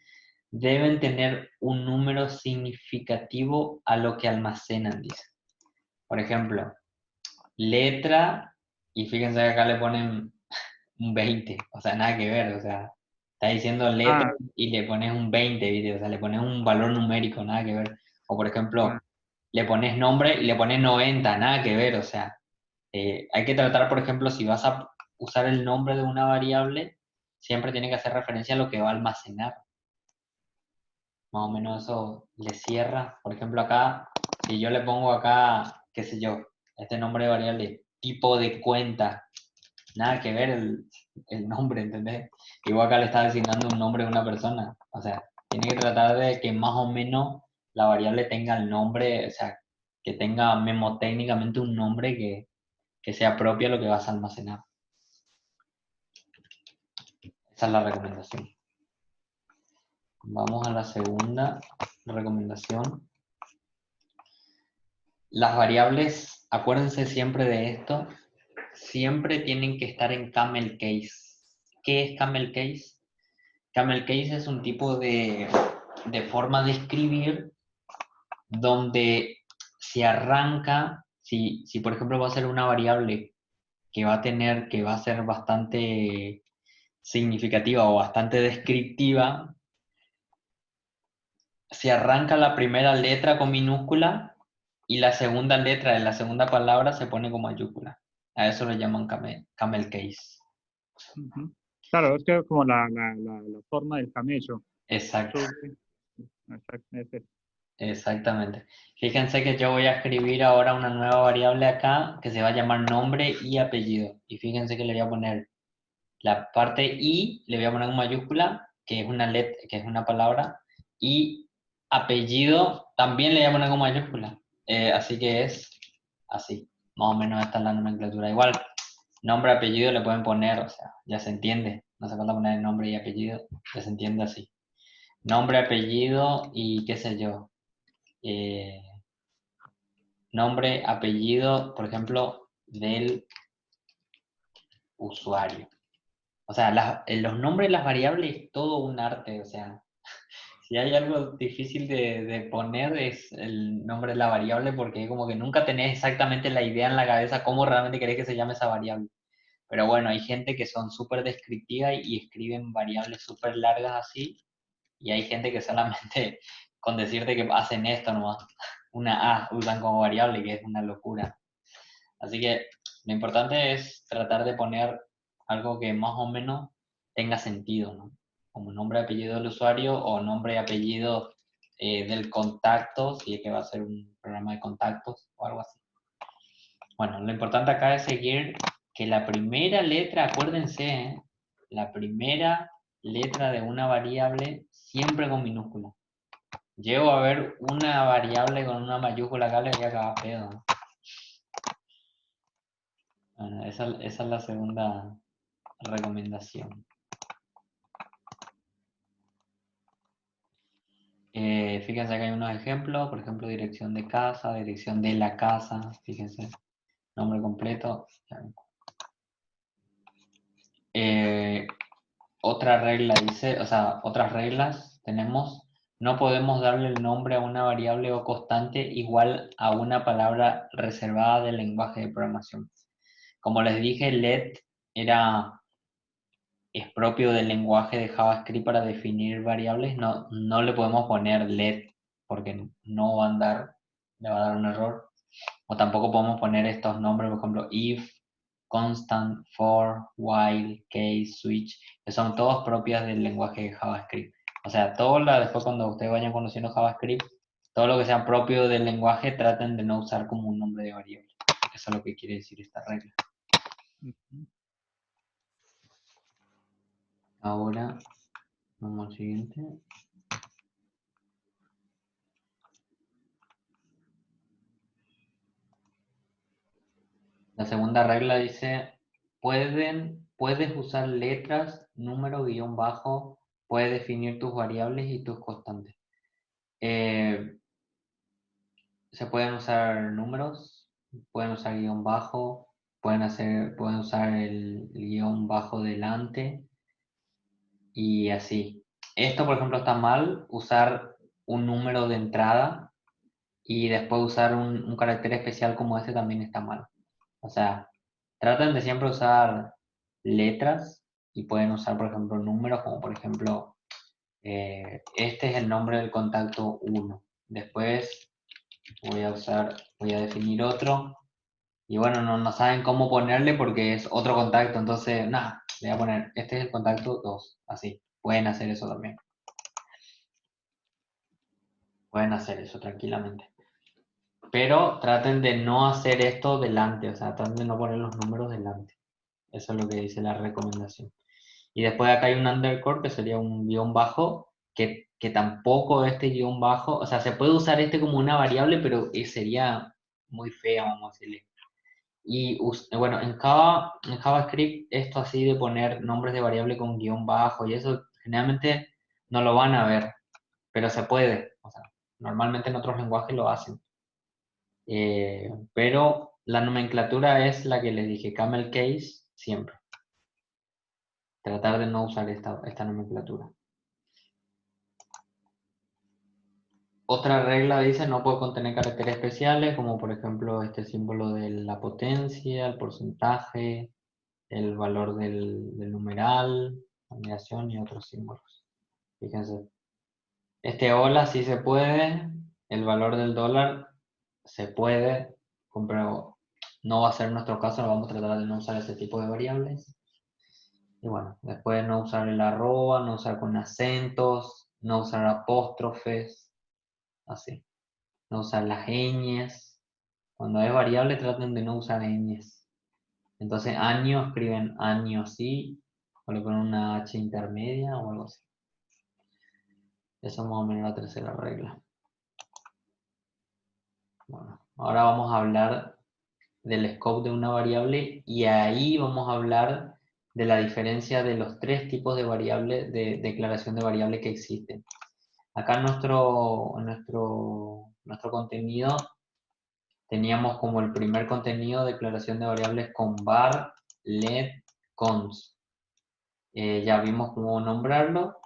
deben tener un número significativo a lo que almacenan, dice. Por ejemplo, letra, y fíjense que acá le ponen un 20, o sea, nada que ver, o sea, está diciendo letra y le pones un 20, ¿viste? O sea, le pones un valor numérico, nada que ver. O por ejemplo, le pones nombre y le pones 90, nada que ver, o sea, hay que tratar, por ejemplo, si vas a usar el nombre de una variable, siempre tiene que hacer referencia a lo que va a almacenar. Más o menos eso le cierra. Por ejemplo, acá, si yo le pongo acá, qué sé yo, este nombre de variable, tipo de cuenta, nada que ver el nombre, ¿entendés? Igual acá le está designando un nombre de una persona. O sea, tiene que tratar de que más o menos la variable tenga el nombre, o sea, que tenga memotécnicamente un nombre que sea propio a lo que vas a almacenar. Esa es la recomendación. Vamos a la segunda recomendación. Las variables, acuérdense siempre de esto, siempre tienen que estar en camel case. ¿Qué es camel case? Camel case es un tipo de forma de escribir donde se arranca, si por ejemplo va a ser una variable que va a ser bastante significativa o bastante descriptiva, se arranca la primera letra con minúscula y la segunda letra de la segunda palabra se pone con mayúscula. A eso le llaman camel case. Claro, es que como la forma del camello. Exacto. Exacto. Exactamente. Fíjense que yo voy a escribir ahora una nueva variable acá que se va a llamar nombre y apellido. Y fíjense que le voy a poner la parte I, le voy a poner en mayúscula, que es una que es una palabra, y apellido también le voy a poner con mayúscula. Así que es así. Más o menos esta es la nomenclatura. Igual, nombre, apellido le pueden poner, o sea, ya se entiende. No hace falta poner nombre y apellido, ya se entiende así. Nombre, apellido y qué sé yo. Nombre, apellido, por ejemplo, del usuario. O sea, los nombres de las variables es todo un arte. O sea, si hay algo difícil de poner es el nombre de la variable porque como que nunca tenés exactamente la idea en la cabeza cómo realmente querés que se llame esa variable. Pero bueno, hay gente que son súper descriptiva y escriben variables súper largas así. Y hay gente que solamente con decirte que hacen esto nomás, una A usan como variable, que es una locura. Así que lo importante es tratar de poner algo que más o menos tenga sentido, ¿no? Como nombre y apellido del usuario o nombre y apellido del contacto, si es que va a ser un programa de contactos o algo así. Bueno, lo importante acá es seguir que la primera letra, acuérdense, la primera letra de una variable siempre con minúscula. Llego a ver una variable con una mayúscula acá, le voy a acabar pedo, ¿no? Bueno, esa es la segunda recomendación. Fíjense que hay unos ejemplos, por ejemplo, dirección de casa, dirección de la casa, fíjense, nombre completo. Otra regla dice, o sea, otras reglas tenemos, no podemos darle el nombre a una variable o constante igual a una palabra reservada del lenguaje de programación. Como les dije, let es propio del lenguaje de JavaScript para definir variables, no le podemos poner let porque no va a andar, le va a dar un error. O tampoco podemos poner estos nombres, por ejemplo, if, constant, for, while, case, switch, que son todos propias del lenguaje de JavaScript. O sea, después cuando ustedes vayan conociendo JavaScript, todo lo que sea propio del lenguaje traten de no usar como un nombre de variable. Eso es lo que quiere decir esta regla. Ahora, vamos al siguiente. La segunda regla dice, puedes usar letras, número, guión bajo, puedes definir tus variables y tus constantes. Se pueden usar números, pueden usar guión bajo, pueden usar el guión bajo delante y así. Esto, por ejemplo, está mal, usar un número de entrada y después usar un carácter especial como este también está mal. O sea, traten de siempre usar letras y pueden usar, por ejemplo, números como por ejemplo, este es el nombre del contacto 1. Después voy a definir otro. Y bueno, no saben cómo ponerle porque es otro contacto. Entonces, nada, le voy a poner, este es el contacto 2. Así, pueden hacer eso también. Pueden hacer eso tranquilamente. Pero traten de no hacer esto delante, o sea, traten de no poner los números delante. Eso es lo que dice la recomendación. Y después acá hay un underscore que sería un guión bajo, que tampoco este guión bajo, o sea, se puede usar este como una variable, pero sería muy fea, vamos a decirle. Y bueno, en JavaScript esto así de poner nombres de variable con guión bajo y eso generalmente no lo van a ver, pero se puede. O sea, normalmente en otros lenguajes lo hacen. Pero la nomenclatura es la que les dije, camel case, siempre. Tratar de no usar esta nomenclatura. Otra regla dice no puede contener caracteres especiales, como por ejemplo este símbolo de la potencia, el porcentaje, el valor del numeral, la numeración y otros símbolos. Fíjense. Este hola sí se puede, el valor del dólar se puede, pero no va a ser nuestro caso, vamos a tratar de no usar ese tipo de variables. Y bueno, después no usar el arroba, no usar con acentos, no usar apóstrofes, así. no usar las ñes. Cuando es variable traten de no usar ñes. Entonces año escriben año así, o le ponen una H intermedia o algo así. Esa es más o menos la tercera regla. Bueno, ahora vamos a hablar del scope de una variable y ahí vamos a hablar de la diferencia de los tres tipos de variables, de declaración de variable que existen. Acá en nuestro contenido teníamos como el primer contenido declaración de variables con var, let, cons. Ya vimos cómo nombrarlo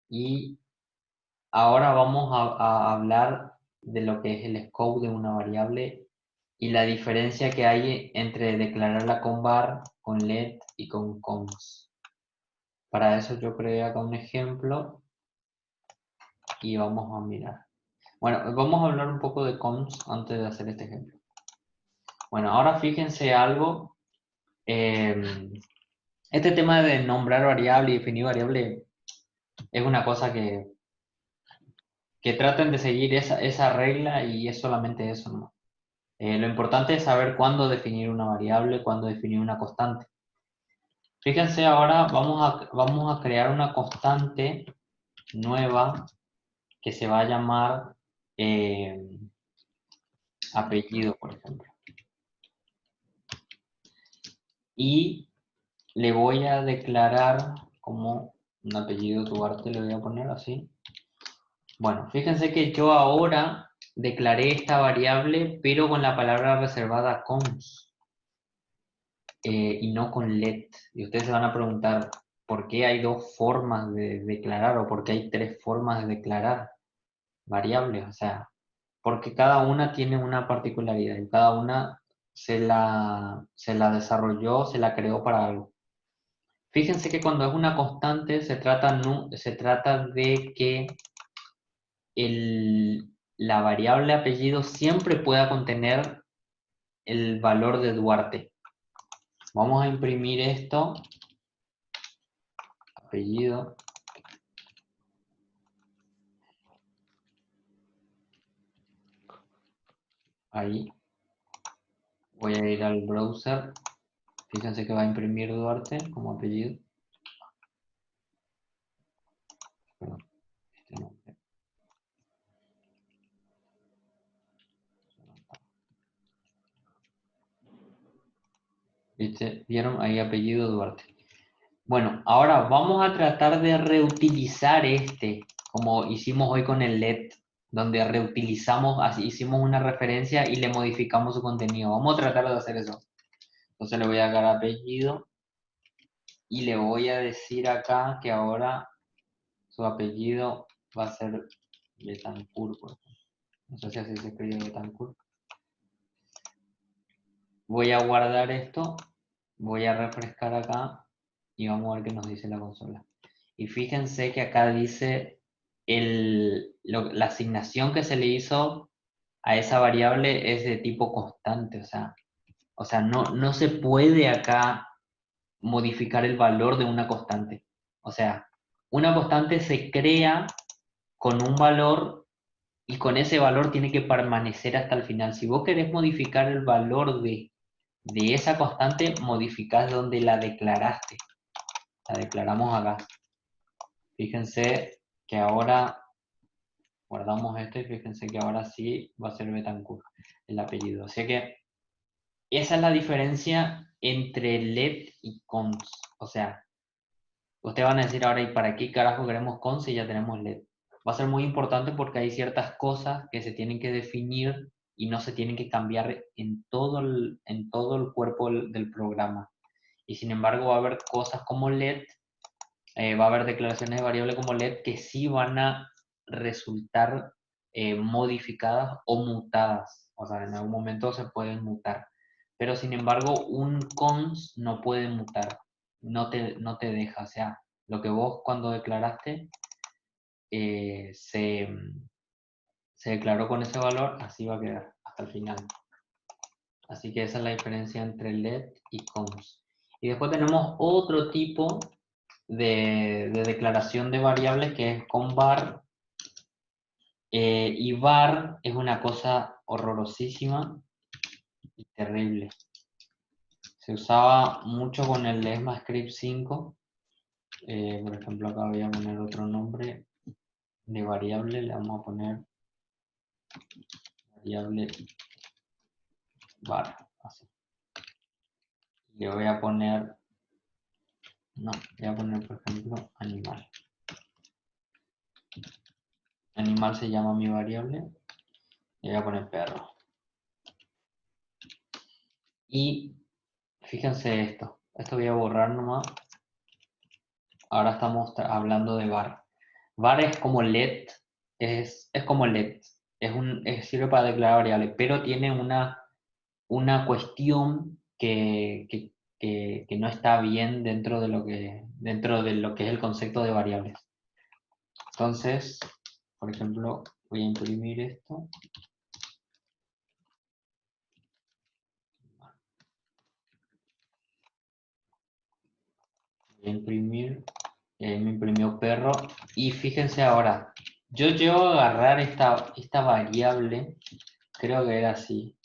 y ahora vamos a hablar de lo que es el scope de una variable y la diferencia que hay entre declararla con var, con let y con cons. Para eso yo creé acá un ejemplo y vamos a mirar. Bueno, vamos a hablar un poco de cons antes de hacer este ejemplo. Bueno, ahora fíjense algo. Este tema de nombrar variable y definir variable es una cosa que traten de seguir esa regla y es solamente eso, ¿no? Lo importante es saber cuándo definir una variable, cuándo definir una constante. Fíjense ahora, vamos a crear una constante nueva que se va a llamar apellido, por ejemplo. Y le voy a declarar como un apellido Duarte, le voy a poner así. Bueno, fíjense que yo ahora declaré esta variable, pero con la palabra reservada cons y no con let. Y ustedes se van a preguntar, ¿por qué hay dos formas de declarar o por qué hay tres formas de declarar variables? O sea, porque cada una tiene una particularidad y cada una se la desarrolló, se la creó para algo. Fíjense que cuando es una constante se trata de que la variable apellido siempre pueda contener el valor de Duarte. Vamos a imprimir esto, apellido, ahí, voy a ir al browser, fíjense que va a imprimir Duarte como apellido. Perdón, este nombre. ¿Viste? ¿Vieron? Ahí apellido Duarte. Bueno, ahora vamos a tratar de reutilizar como hicimos hoy con el LED, donde reutilizamos, así hicimos una referencia y le modificamos su contenido. Vamos a tratar de hacer eso. Entonces le voy a dar apellido y le voy a decir acá que ahora su apellido va a ser Betancourt. No sé si así se escribe Betancourt. Voy a guardar esto, voy a refrescar acá y vamos a ver qué nos dice la consola. Y fíjense que acá dice la asignación que se le hizo a esa variable es de tipo constante, o sea no se puede acá modificar el valor de una constante. O sea, una constante se crea con un valor y con ese valor tiene que permanecer hasta el final. Si vos querés modificar el valor de esa constante, modificás donde la declaraste. La declaramos acá. Fíjense que ahora guardamos esto y fíjense que ahora sí va a ser Betancourt el apellido. O sea que esa es la diferencia entre let y cons. O sea, ustedes van a decir ahora, ¿y para qué carajo queremos cons si ya tenemos let? Va a ser muy importante porque hay ciertas cosas que se tienen que definir y no se tienen que cambiar en todo el cuerpo del programa. Y sin embargo va a haber cosas como let, va a haber declaraciones de variable como let que sí van a resultar modificadas o mutadas. O sea, en algún momento se pueden mutar. Pero sin embargo, un cons no puede mutar. No te deja. O sea, lo que vos cuando declaraste se declaró con ese valor, así va a quedar hasta el final. Así que esa es la diferencia entre let y cons. Y después tenemos otro tipo de declaración de variables que es con var, Y var es una cosa horrorosísima y terrible. Se usaba mucho con el ECMAScript 5. Por ejemplo, acá voy a poner otro nombre de variable. Le vamos a poner variable var. Así. Le voy a poner, no, voy a poner por ejemplo animal. Animal se llama mi variable. Le voy a poner perro. Y fíjense esto. Esto voy a borrar nomás. Ahora estamos hablando de var. Var es como let, es como let. Sirve para declarar variables, pero tiene una cuestión que no está bien dentro de lo que es el concepto de variables. Entonces, por ejemplo, voy a imprimir esto. Voy a imprimir, me imprimió perro. Y fíjense ahora, yo llego a agarrar esta variable, creo que era así.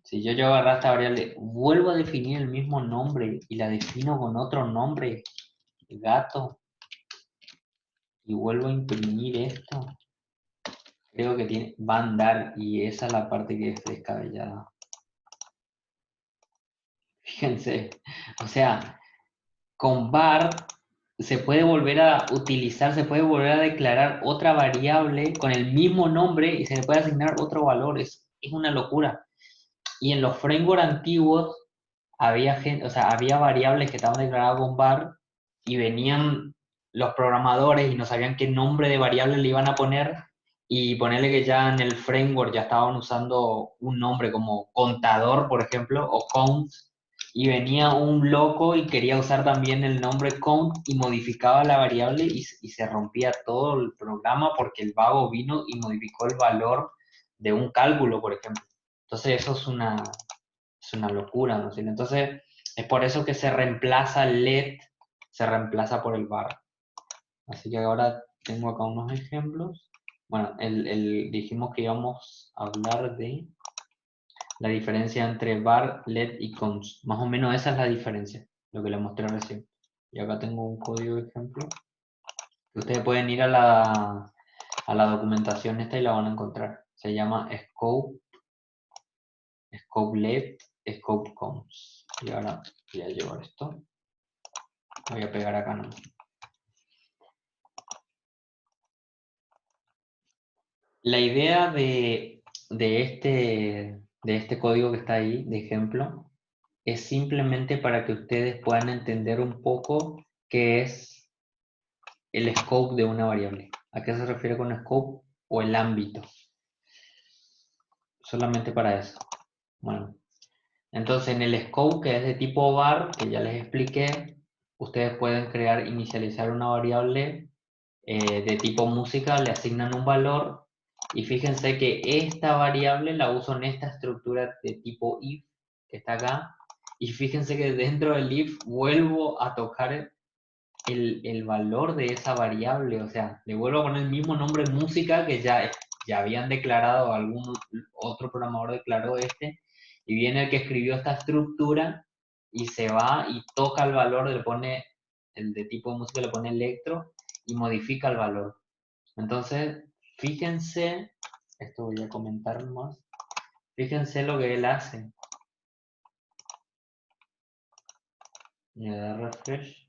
Si yo llego a agarrar esta variable, vuelvo a definir el mismo nombre y la defino con otro nombre, gato, y vuelvo a imprimir esto, creo que va a andar, y esa es la parte que es descabellada. Fíjense, o sea, con var se puede volver a utilizar, se puede volver a declarar otra variable con el mismo nombre y se le puede asignar otro valor. Es una locura. Y en los frameworks antiguos había variables que estaban declaradas con var y venían los programadores y no sabían qué nombre de variable le iban a poner, y ponerle que ya en el framework ya estaban usando un nombre como contador, por ejemplo, o count, y venía un loco y quería usar también el nombre count y modificaba la variable y se rompía todo el programa porque el vago vino y modificó el valor de un cálculo, por ejemplo. Entonces eso es una locura, ¿no? Entonces es por eso que se reemplaza el let, se reemplaza por el var. Así que ahora tengo acá unos ejemplos. Bueno, dijimos que íbamos a hablar de la diferencia entre var, let y const. Más o menos esa es la diferencia, lo que le mostré recién. Y acá tengo un código de ejemplo. Ustedes pueden ir a la documentación esta y la van a encontrar. Se llama scope let, scope const. Y ahora voy a llevar esto. Voy a pegar acá nomás. La idea de este código que está ahí, de ejemplo, es simplemente para que ustedes puedan entender un poco qué es el scope de una variable. ¿A qué se refiere con scope? O el ámbito. Solamente para eso. Bueno, entonces en el scope, que es de tipo var, que ya les expliqué, ustedes pueden inicializar una variable de tipo música, le asignan un valor, y fíjense que esta variable la uso en esta estructura de tipo if, que está acá, y fíjense que dentro del if vuelvo a tocar el valor de esa variable, o sea, le vuelvo a poner el mismo nombre música que ya habían declarado, algún otro programador declaró y viene el que escribió esta estructura y se va y toca el valor, le pone el de tipo música, le pone electro y modifica el valor. Entonces, fíjense, esto voy a comentar más, fíjense lo que él hace. Le da refresh.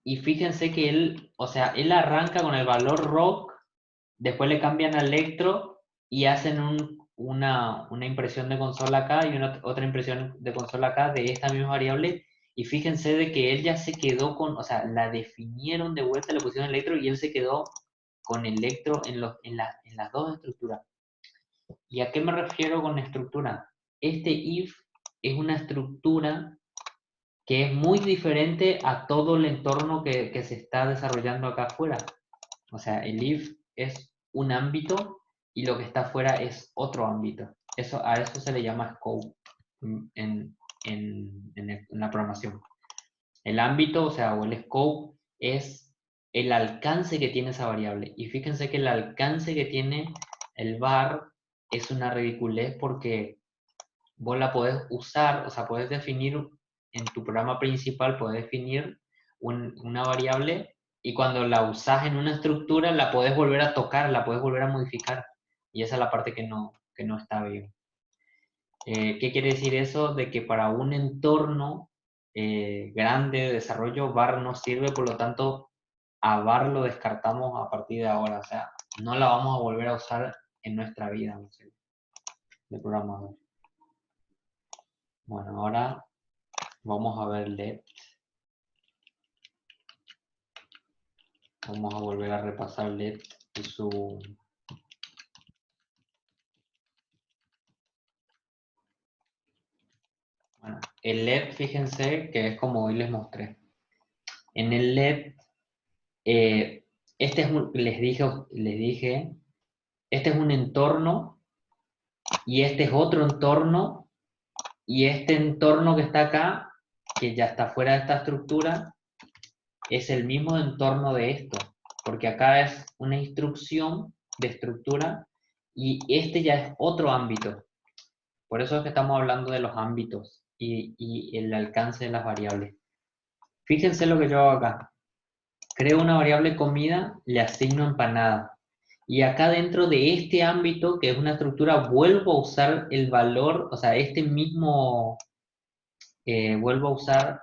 Y fíjense que él, o sea, él arranca con el valor rock, después le cambian a electro y hacen una impresión de consola acá y otra impresión de consola acá de esta misma variable. Y fíjense de que él ya se quedó con, o sea, la definieron de vuelta, le pusieron electro y él se quedó con electro en las dos estructuras. ¿Y a qué me refiero con estructura? Este if es una estructura que es muy diferente a todo el entorno que se está desarrollando acá afuera. O sea, el if es un ámbito y lo que está afuera es otro ámbito. A eso se le llama scope en la programación. El ámbito, o sea, o el scope, es el alcance que tiene esa variable. Y fíjense que el alcance que tiene el var es una ridiculez porque vos la podés usar, o sea, podés definir en tu programa principal, podés definir una variable y cuando la usás en una estructura la podés volver a tocar, la podés volver a modificar. Y esa es la parte que no está bien. ¿Qué quiere decir eso? De que para un entorno grande de desarrollo, var no sirve, por lo tanto, a var lo descartamos a partir de ahora. O sea, no la vamos a volver a usar en nuestra vida, no sé, de programador. Bueno, ahora vamos a ver let. Vamos a volver a repasar let y su... Bueno, el let, fíjense que es como hoy les mostré. En el let, este es les dije, este es un entorno y este es otro entorno y este entorno que está acá, que ya está fuera de esta estructura, es el mismo entorno de esto, porque acá es una instrucción de estructura y este ya es otro ámbito. Por eso es que estamos hablando de los ámbitos y el alcance de las variables. Fíjense lo que yo hago acá. Creo una variable comida, le asigno empanada. Y acá dentro de este ámbito, que es una estructura, vuelvo a usar el valor, o sea, vuelvo a usar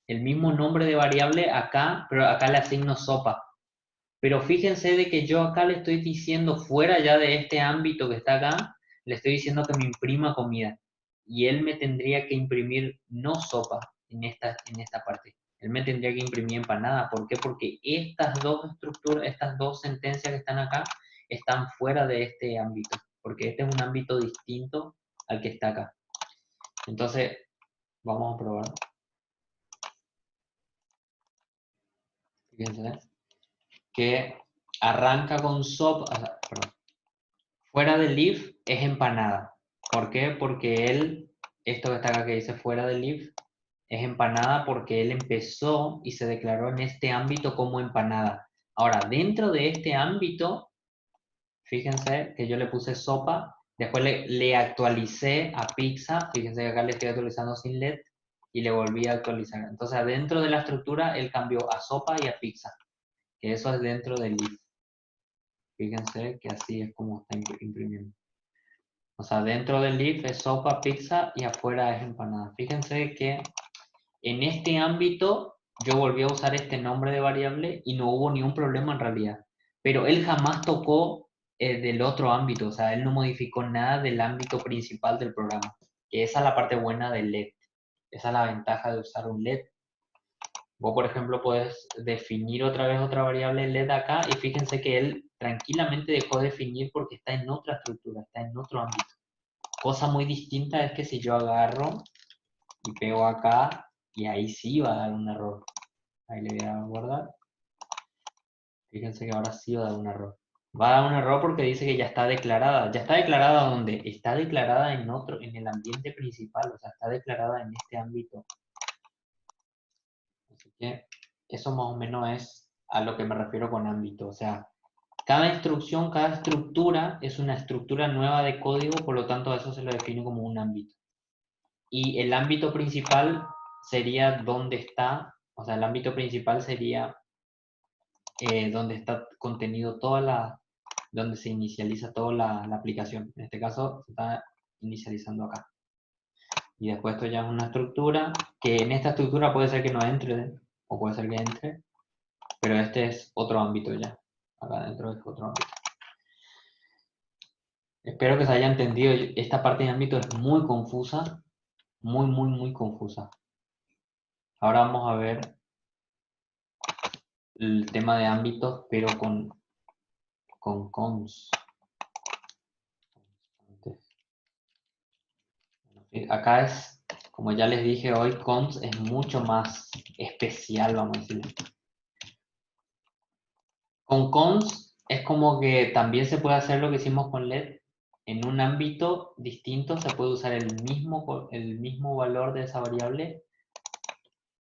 el mismo nombre de variable acá, pero acá le asigno sopa. Pero fíjense de que yo acá le estoy diciendo, fuera ya de este ámbito que está acá, le estoy diciendo que me imprima comida. Y él me tendría que imprimir no sopa en esta parte. Él me tendría que imprimir empanada. ¿Por qué? Porque estas dos estructuras, estas dos sentencias que están acá, están fuera de este ámbito. Porque este es un ámbito distinto al que está acá. Entonces, vamos a probar. Fíjense que arranca con sopa, perdón. Fuera del if es empanada. ¿Por qué? Porque esto que está acá que dice fuera del if, es empanada porque él empezó y se declaró en este ámbito como empanada. Ahora, dentro de este ámbito, fíjense que yo le puse sopa, después le actualicé a pizza, fíjense que acá le estoy actualizando sin let, y le volví a actualizar. Entonces, dentro de la estructura, él cambió a sopa y a pizza, que eso es dentro del if. Fíjense que así es como está imprimiendo. O sea, dentro del if es sopa, pizza y afuera es empanada. Fíjense que en este ámbito yo volví a usar este nombre de variable y no hubo ningún problema en realidad. Pero él jamás tocó del otro ámbito, o sea, él no modificó nada del ámbito principal del programa. Que esa es la parte buena del let. Esa es la ventaja de usar un let. Vos, por ejemplo, puedes definir otra vez otra variable let acá y fíjense que él tranquilamente dejó de definir porque está en otra estructura, está en otro ámbito. Cosa muy distinta es que si yo agarro y pego acá, y ahí sí va a dar un error. Ahí le voy a guardar. Fíjense que ahora sí va a dar un error. Va a dar un error porque dice que ya está declarada. ¿Ya está declarada dónde? Está declarada en el ambiente principal, o sea, está declarada en este ámbito. Así que eso más o menos es a lo que me refiero con ámbito. O sea, cada instrucción, cada estructura es una estructura nueva de código, por lo tanto a eso se lo define como un ámbito. Y el ámbito principal sería donde está, o sea, el ámbito principal sería donde está contenido donde se inicializa toda la aplicación. En este caso se está inicializando acá. Y después esto ya es una estructura, que en esta estructura puede ser que no entre, o puede ser que entre, pero este es otro ámbito ya. Acá adentro es otro ámbito. Espero que se haya entendido. Esta parte de ámbito es muy confusa, muy, muy, muy confusa. Ahora vamos a ver el tema de ámbitos, pero con cons. Acá es, como ya les dije hoy, cons es mucho más especial, vamos a decir. Con cons es como que también se puede hacer lo que hicimos con let. En un ámbito distinto se puede usar el mismo valor de esa variable,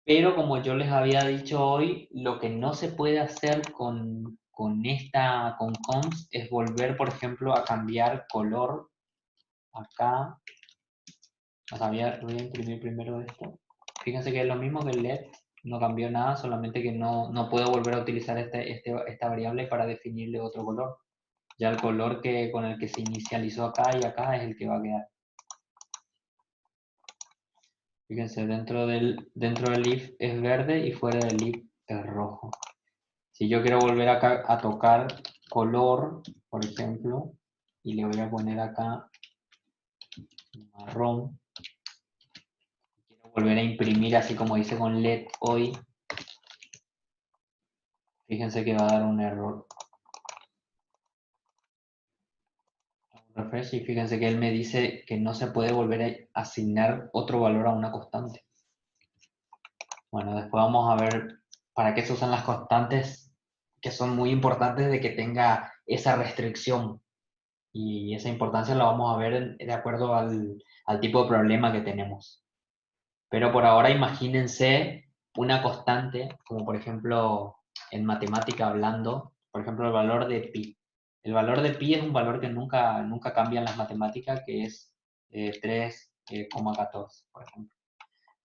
pero como yo les había dicho hoy, lo que no se puede hacer con con const es volver, por ejemplo, a cambiar color acá. O sea, voy a imprimir primero esto. Fíjense que es lo mismo que el LED, no cambió nada, solamente que no puedo volver a utilizar esta variable para definirle otro color. Ya el color con el que se inicializó acá y acá es el que va a quedar. Fíjense, dentro del if es verde y fuera del if es rojo. Si yo quiero volver acá a tocar color, por ejemplo, y le voy a poner acá marrón, quiero volver a imprimir así como hice con LED hoy, fíjense que va a dar un error. Refresh y fíjense que él me dice que no se puede volver a asignar otro valor a una constante. Bueno, después vamos a ver para qué se usan las constantes, que son muy importantes de que tenga esa restricción. Y esa importancia la vamos a ver de acuerdo al tipo de problema que tenemos. Pero por ahora imagínense una constante, como por ejemplo en matemática hablando, por ejemplo el valor de pi. El valor de pi es un valor que nunca cambia en las matemáticas, que es 3,14, por ejemplo.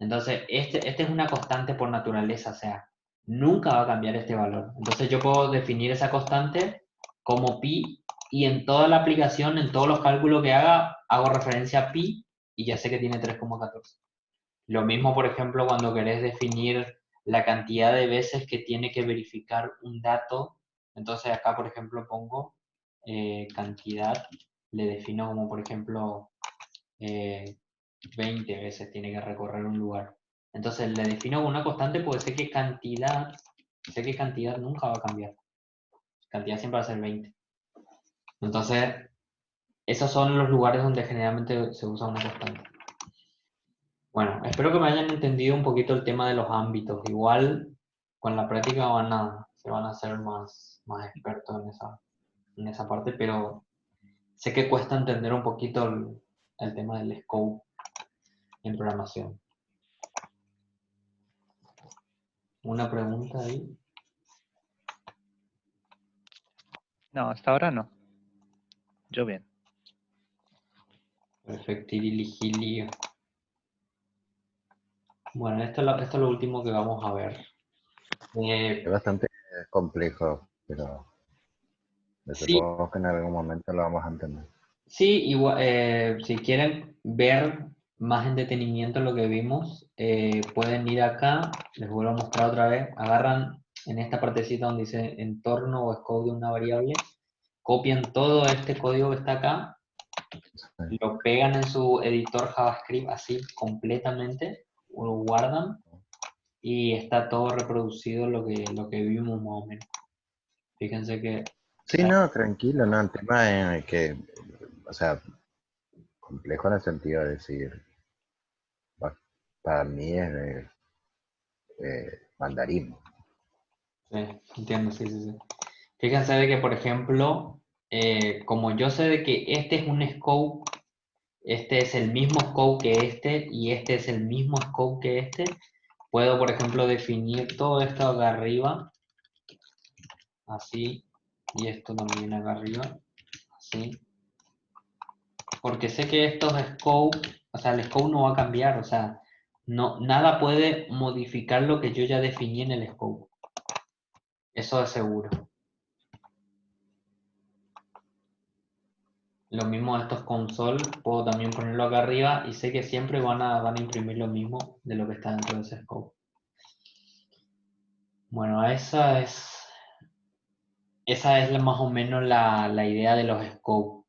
Entonces, este es una constante por naturaleza, o sea, nunca va a cambiar este valor. Entonces yo puedo definir esa constante como pi y en toda la aplicación, en todos los cálculos que haga, hago referencia a pi y ya sé que tiene 3,14. Lo mismo, por ejemplo, cuando querés definir la cantidad de veces que tiene que verificar un dato. Entonces acá, por ejemplo, pongo cantidad, le defino como, por ejemplo, 20 veces tiene que recorrer un lugar. Entonces le defino como una constante porque sé que cantidad nunca va a cambiar. Cantidad siempre va a ser 20. Entonces, esos son los lugares donde generalmente se usa una constante. Bueno, espero que me hayan entendido un poquito el tema de los ámbitos. Igual, con la práctica se van a hacer más expertos en esa parte, pero sé que cuesta entender un poquito el tema del scope en programación. ¿Una pregunta ahí? No, hasta ahora no. Yo bien. Perfectiriligilio. Bueno, esto es lo último que vamos a ver. Es bastante complejo, pero Sí, supongo que en algún momento lo vamos a entender. sí, igual, si quieren ver más en detenimiento lo que vimos, pueden ir acá, les vuelvo a mostrar otra vez, agarran en esta partecita donde dice entorno o scope de una variable, copian todo este código que está acá, Sí. lo pegan en su editor JavaScript así completamente, lo guardan y está todo reproducido lo que vimos más o menos. Fíjense que... Sí, no, tranquilo, no, el tema en el que, o sea, complejo en el sentido de decir, para mí es mandarín. Sí, entiendo, sí, sí, sí. Fíjense de que, por ejemplo, como yo sé de que este es un scope, este es el mismo scope que este y este es el mismo scope que este, puedo, por ejemplo, definir todo esto acá arriba, así, y esto también acá arriba, así. Porque sé que estos scopes, o sea, el scope no va a cambiar, o sea, nada puede modificar lo que yo ya definí en el scope. Eso es seguro. Lo mismo estos console, puedo también ponerlo acá arriba y sé que siempre van a imprimir lo mismo de lo que está dentro de ese scope. Bueno, esa es más o menos la idea de los scopes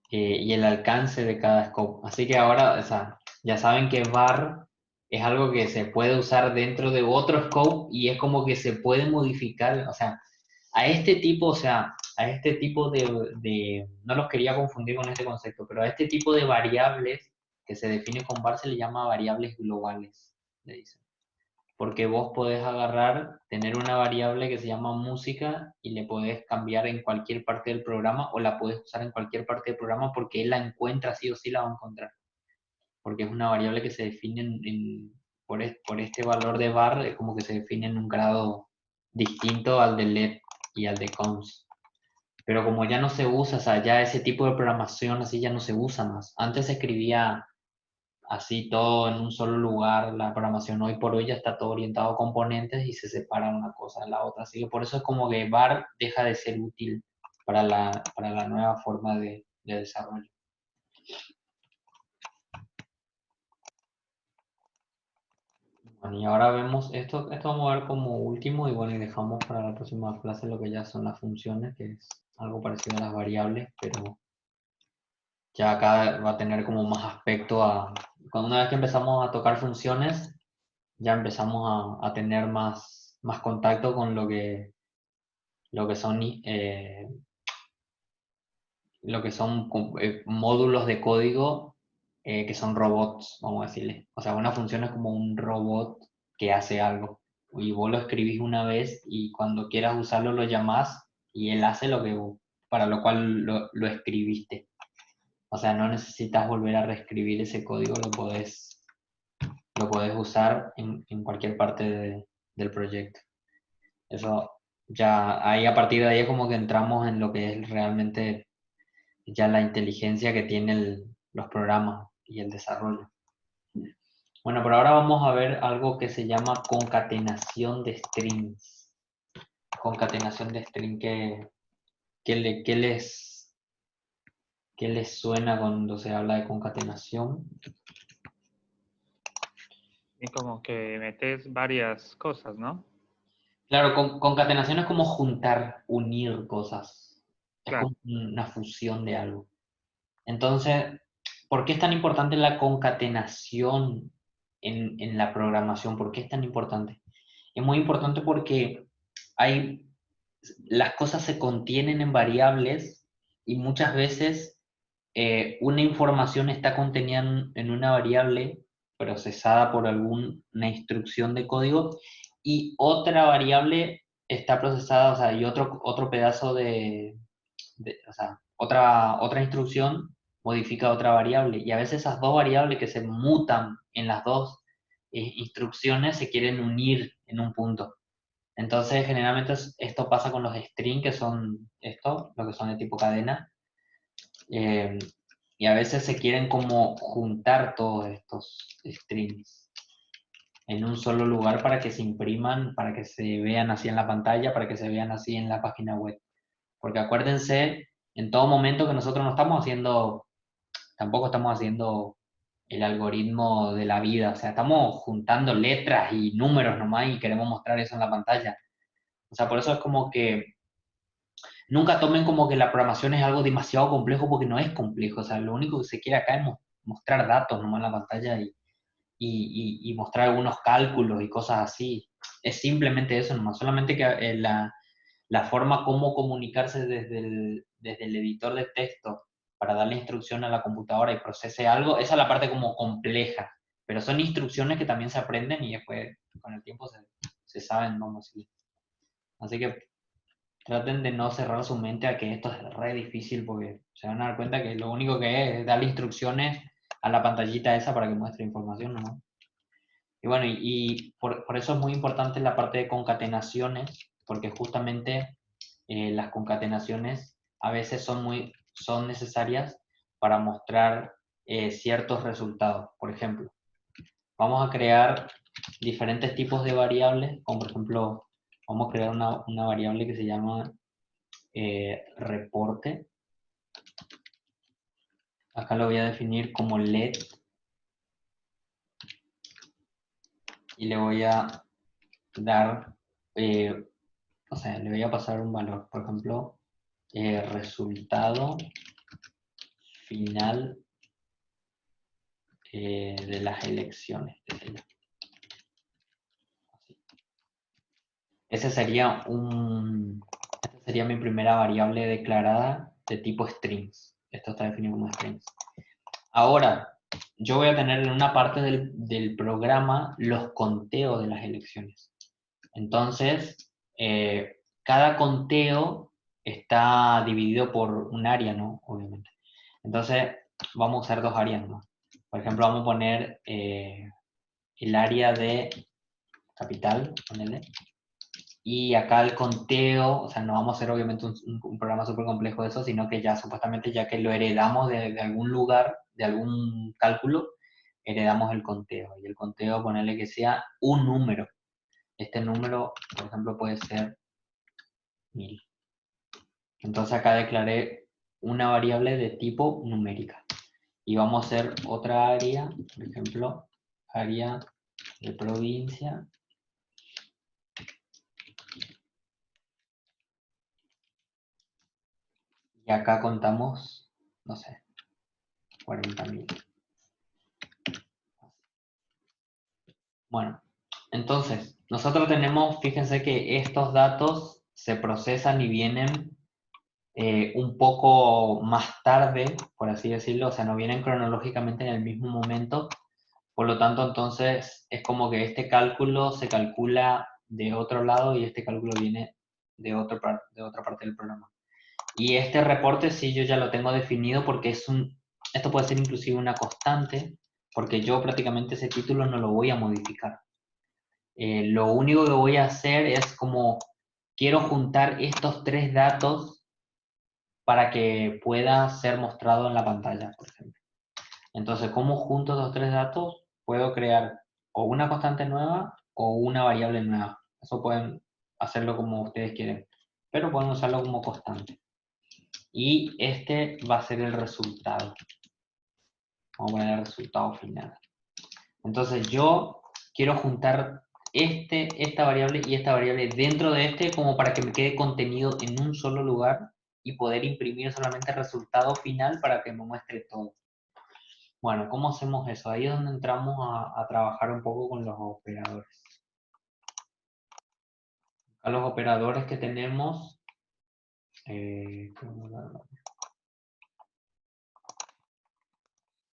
y el alcance de cada scope. Así que ahora, o sea, ya saben que var es algo que se puede usar dentro de otro scope y es como que se puede modificar, o sea, a este tipo, o sea, a este tipo no los quería confundir con este concepto, pero a este tipo de variables que se define con var se le llama variables globales, le dicen. Porque vos podés agarrar, tener una variable que se llama música y le podés cambiar en cualquier parte del programa o la podés usar en cualquier parte del programa porque él la encuentra, sí o sí la va a encontrar. Porque es una variable que se define por este valor de var, como que se define en un grado distinto al del LED. y al de cons. Pero como ya no se usa, o sea, ya ese tipo de programación así ya no se usa más. Antes se escribía así todo en un solo lugar, la programación hoy por hoy ya está todo orientado a componentes y se separa una cosa de la otra. Así que por eso es como que VAR deja de ser útil para la nueva forma de desarrollo. Bueno, y ahora vemos esto vamos a ver como último y bueno, y dejamos para la próxima clase lo que ya son las funciones, que es algo parecido a las variables, pero ya acá va a tener como más aspecto a... Cuando una vez que empezamos a tocar funciones, ya empezamos a tener más contacto con lo que son módulos de código que son robots, vamos a decirle. O sea, una función es como un robot que hace algo. Y vos lo escribís una vez y cuando quieras usarlo lo llamás y él hace lo que para lo cual lo escribiste. O sea, no necesitas volver a reescribir ese código, lo podés usar en cualquier parte del proyecto. Eso ya, ahí a partir de ahí es como que entramos en lo que es realmente ya la inteligencia que tienen los programas y el desarrollo. Bueno, por ahora vamos a ver algo que se llama concatenación de strings. Concatenación de string, ¿qué les suena cuando se habla de concatenación? Y como que metes varias cosas, ¿no? Claro, concatenación es como juntar, unir cosas. Es Claro. como una fusión de algo. Entonces, ¿por qué es tan importante la concatenación en la programación? ¿Por qué es tan importante? Es muy importante porque las cosas se contienen en variables y muchas veces una información está contenida en una variable procesada por alguna instrucción de código y otra variable está procesada, o sea, y otro pedazo o sea, otra instrucción modifica otra variable. Y a veces esas dos variables que se mutan en las dos instrucciones se quieren unir en un punto. Entonces, generalmente esto pasa con los strings, que son lo que son de tipo cadena. eh, y a veces se quieren como juntar todos estos strings en un solo lugar para que se impriman, para que se vean así en la pantalla, para que se vean así en la página web. Porque acuérdense en todo momento que nosotros no estamos haciendo, tampoco estamos haciendo el algoritmo de la vida, o sea, estamos juntando letras y números nomás y queremos mostrar eso en la pantalla. O sea, por eso es como que nunca tomen como que la programación es algo demasiado complejo porque no es complejo, o sea, lo único que se quiere acá es mostrar datos nomás en la pantalla y mostrar algunos cálculos y cosas así. Es simplemente eso nomás, solamente que la forma como comunicarse desde el editor de texto para darle instrucción a la computadora y procese algo, esa es la parte como compleja, pero son instrucciones que también se aprenden y después con el tiempo se saben, vamos a decir. Así que traten de no cerrar su mente a que esto es re difícil porque se van a dar cuenta que lo único que es darle instrucciones a la pantallita esa para que muestre información, ¿no? Y bueno, y por eso es muy importante la parte de concatenaciones, porque justamente las concatenaciones a veces son necesarias para mostrar ciertos resultados. Por ejemplo, vamos a crear diferentes tipos de variables, como por ejemplo, vamos a crear una variable que se llama reporte. Acá lo voy a definir como let y le voy a dar, o sea, le voy a pasar un valor, por ejemplo, resultado final de las elecciones. Así. Esta sería mi primera variable declarada de tipo strings. Esto está definido como strings. Ahora, yo voy a tener en una parte del programa los conteos de las elecciones. Entonces, cada conteo está dividido por un área, ¿no? Obviamente. Entonces, vamos a usar dos áreas, ¿no? Por ejemplo, vamos a poner el área de capital, ponele. Y acá el conteo, o sea, no vamos a hacer obviamente un programa súper complejo de eso, sino que ya supuestamente ya que lo heredamos de algún lugar, de algún cálculo, heredamos el conteo. Y el conteo, ponerle que sea un número. Este número, por ejemplo, puede ser 1000. Entonces acá declaré una variable de tipo numérica. Y vamos a hacer otra área, por ejemplo, área de provincia. Y acá contamos, no sé, 40.000. Bueno, entonces, nosotros tenemos, fíjense que estos datos se procesan y vienen un poco más tarde, por así decirlo, o sea, no vienen cronológicamente en el mismo momento, por lo tanto, entonces, es como que este cálculo se calcula de otro lado y este cálculo viene de otra parte del programa. Y este reporte sí yo ya lo tengo definido porque esto puede ser inclusive una constante, porque yo prácticamente ese título no lo voy a modificar. Lo único que voy a hacer es como, quiero juntar estos 3 datos para que pueda ser mostrado en la pantalla, por ejemplo. Entonces, ¿cómo junto estos 3 datos? Puedo crear o una constante nueva o una variable nueva. Eso pueden hacerlo como ustedes quieren, pero pueden usarlo como constante. Y este va a ser el resultado. Vamos a poner el resultado final. Entonces yo quiero juntar esta variable y esta variable dentro de este como para que me quede contenido en un solo lugar y poder imprimir solamente el resultado final para que me muestre todo. Bueno, ¿cómo hacemos eso? Ahí es donde entramos a trabajar un poco con los operadores. A los operadores que tenemos...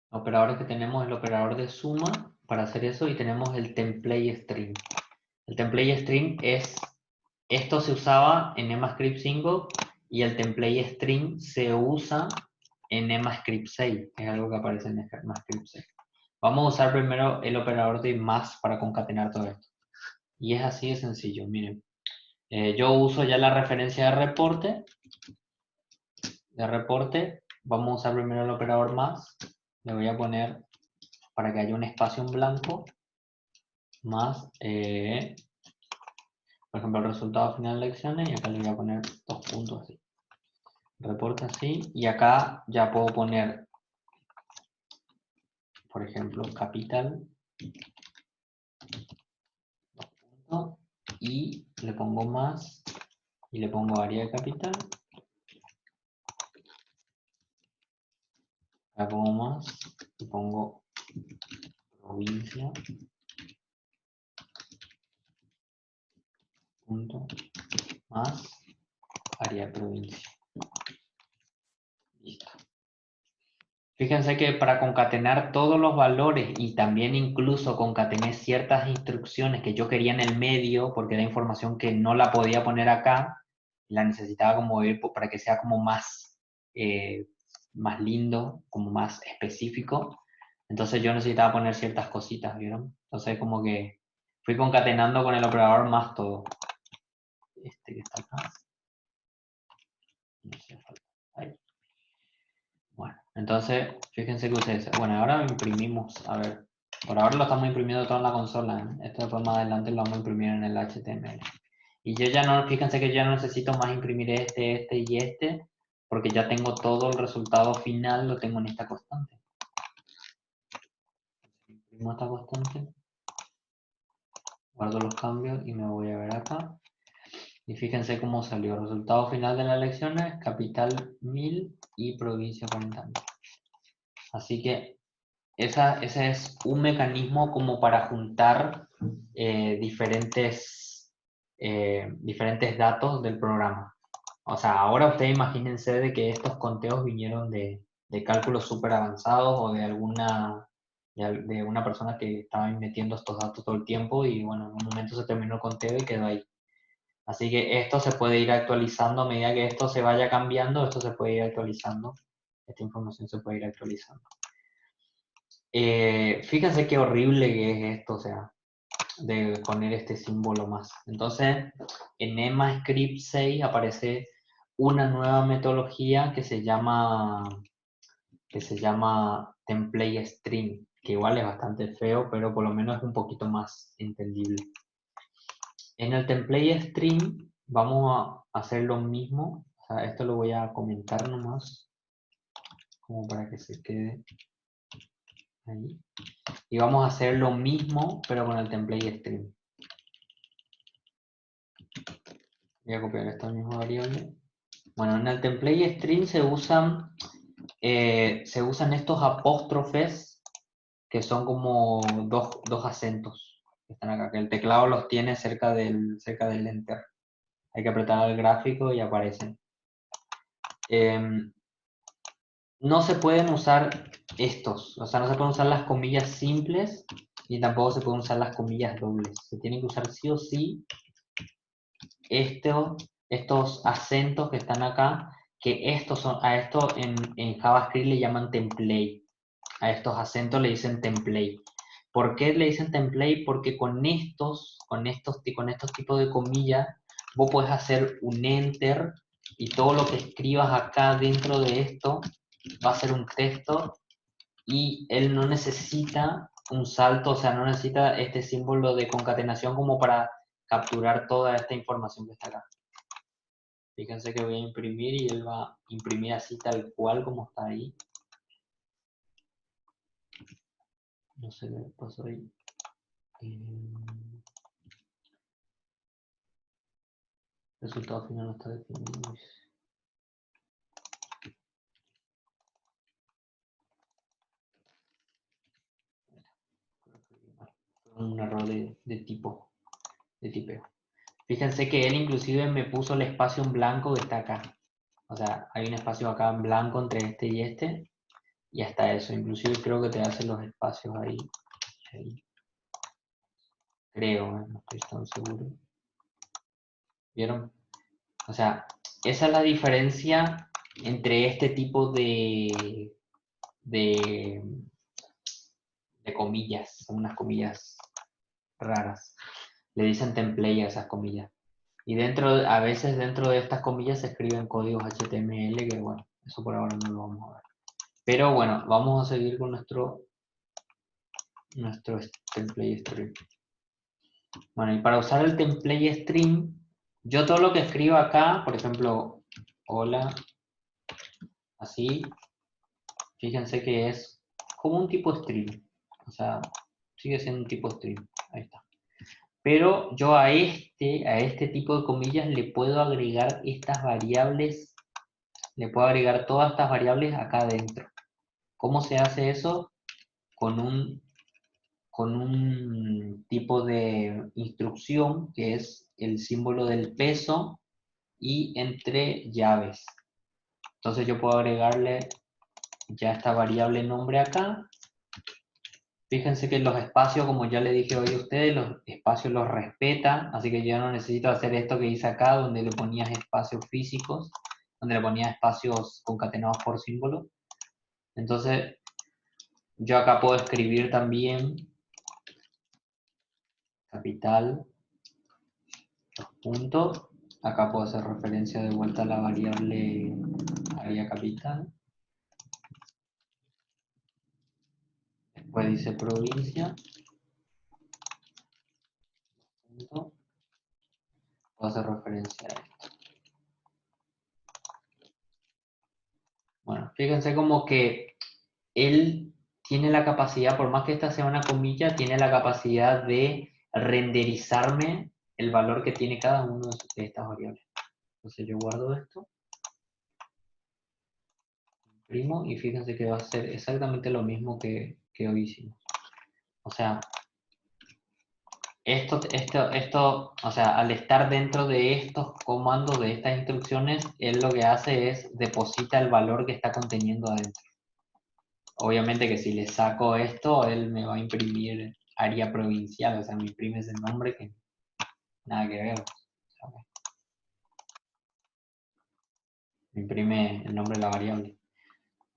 operadores que tenemos el operador de suma para hacer eso y tenemos el template string. El template string esto se usaba en EMAScript 5 y el template string se usa en EMAScript 6, es algo que aparece en EMAScript 6. Vamos a usar primero el operador de más para concatenar todo esto. Y es así de sencillo, miren. Yo uso ya la referencia de reporte. Vamos a usar primero el operador más. Le voy a poner, para que haya un espacio en blanco, más, por ejemplo, el resultado final de lecciones, y acá le voy a poner 2 puntos así. Reporte así, y acá ya puedo poner, por ejemplo, capital, 2 puntos, y le pongo más, y le pongo área de capital. Acá pongo más, y pongo provincia, punto, más, área de provincia. Listo. Fíjense que para concatenar todos los valores y también incluso concatené ciertas instrucciones que yo quería en el medio, porque era información que no la podía poner acá, la necesitaba como ir para que sea como más, más lindo, como más específico. Entonces yo necesitaba poner ciertas cositas, ¿vieron? Entonces como que fui concatenando con el operador más todo. Este que está acá. No sé, ahí. Bueno, entonces, fíjense que ustedes, bueno, ahora imprimimos, a ver, por ahora lo estamos imprimiendo todo en la consola, ¿eh? Esto después más adelante lo vamos a imprimir en el HTML. Y yo ya no, fíjense que ya no necesito más imprimir este y este, porque ya tengo todo el resultado final, lo tengo en esta constante. Imprimo esta constante, guardo los cambios y me voy a ver acá. Y fíjense cómo salió el resultado final de las lecciones, capital 1000 y provincia 40.000. Así que ese es un mecanismo como para juntar diferentes datos del programa. O sea, ahora ustedes imagínense de que estos conteos vinieron de cálculos súper avanzados o de una persona que estaba metiendo estos datos todo el tiempo y bueno, en un momento se terminó el conteo y quedó ahí. Así que esto se puede ir actualizando a medida que esto se vaya cambiando, esto se puede ir actualizando, esta información se puede ir actualizando. Fíjense qué horrible que es esto, o sea, de poner este símbolo más. Entonces, en EMAScript 6 aparece una nueva metodología que se llama template string, que igual es bastante feo, pero por lo menos es un poquito más entendible. En el template string vamos a hacer lo mismo, o sea, esto lo voy a comentar nomás, como para que se quede ahí. Y vamos a hacer lo mismo, pero con el template string. Voy a copiar esta misma variable. Bueno, en el template string se usan estos apóstrofes que son como dos acentos que están acá, que el teclado los tiene cerca del enter. Hay que apretar el gráfico y aparecen. No se pueden usar estos, o sea, no se pueden usar las comillas simples y tampoco se pueden usar las comillas dobles. Se tienen que usar sí o sí estos acentos que están acá, que a esto en JavaScript le llaman template. A estos acentos le dicen template. ¿Por qué le dicen template? Porque con estos tipos de comillas, vos podés hacer un enter y todo lo que escribas acá dentro de esto va a ser un texto y él no necesita un salto, o sea, no necesita este símbolo de concatenación como para capturar toda esta información que está acá. Fíjense que voy a imprimir y él va a imprimir así tal cual como está ahí. No sé qué pasó ahí. Resultado final no está definido. Un error de tipeo. Fíjense que él inclusive me puso el espacio en blanco que está acá. O sea, hay un espacio acá en blanco entre este y hasta eso. Inclusive creo que te hace los espacios ahí. Creo, no estoy tan seguro. ¿Vieron? O sea, esa es la diferencia entre este tipo de comillas. Son unas comillas raras. Le dicen template a esas comillas. Y a veces dentro de estas comillas se escriben códigos HTML, que bueno, eso por ahora no lo vamos a ver. Pero bueno, vamos a seguir con nuestro template string. Bueno, y para usar el template string, yo todo lo que escribo acá, por ejemplo, hola, así, fíjense que es como un tipo string. O sea, sigue siendo un tipo string. Ahí está. Pero yo a este tipo de comillas le puedo agregar estas variables, le puedo agregar todas estas variables acá adentro. ¿Cómo se hace eso? Con un tipo de instrucción que es el símbolo del peso y entre llaves. Entonces yo puedo agregarle ya esta variable nombre acá. Fíjense que los espacios, como ya le dije hoy a ustedes, los espacios los respeta, así que yo no necesito hacer esto que hice acá, donde le ponías espacios físicos, donde le ponías espacios concatenados por símbolo. Entonces, yo acá puedo escribir también capital, los puntos. Acá puedo hacer referencia de vuelta a la variable área capital. Después dice provincia. Punto. Puedo hacer referencia a esto. Bueno, fíjense como que él tiene la capacidad, por más que esta sea una comilla, tiene la capacidad de renderizarme el valor que tiene cada una de estas variables. Entonces yo guardo esto, imprimo y fíjense que va a ser exactamente lo mismo que hoy hicimos. O sea, o sea, al estar dentro de estos comandos, de estas instrucciones, él lo que hace es deposita el valor que está conteniendo adentro. Obviamente que si le saco esto, él me va a imprimir área provincial, o sea, me imprime ese nombre que nada que ver. Me imprime el nombre de la variable.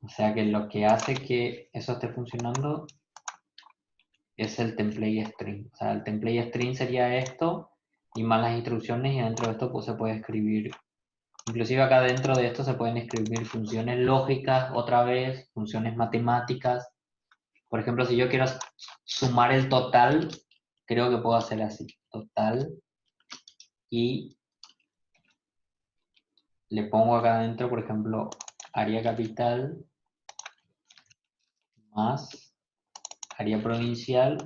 O sea que lo que hace que eso esté funcionando es el template string. O sea, el template string sería esto y más las instrucciones, y dentro de esto pues se puede escribir, inclusive acá dentro de esto se pueden escribir funciones lógicas, otra vez, funciones matemáticas. Por ejemplo, si yo quiero sumar el total, creo que puedo hacer así, total, y le pongo acá adentro, por ejemplo, área capital más área provincial,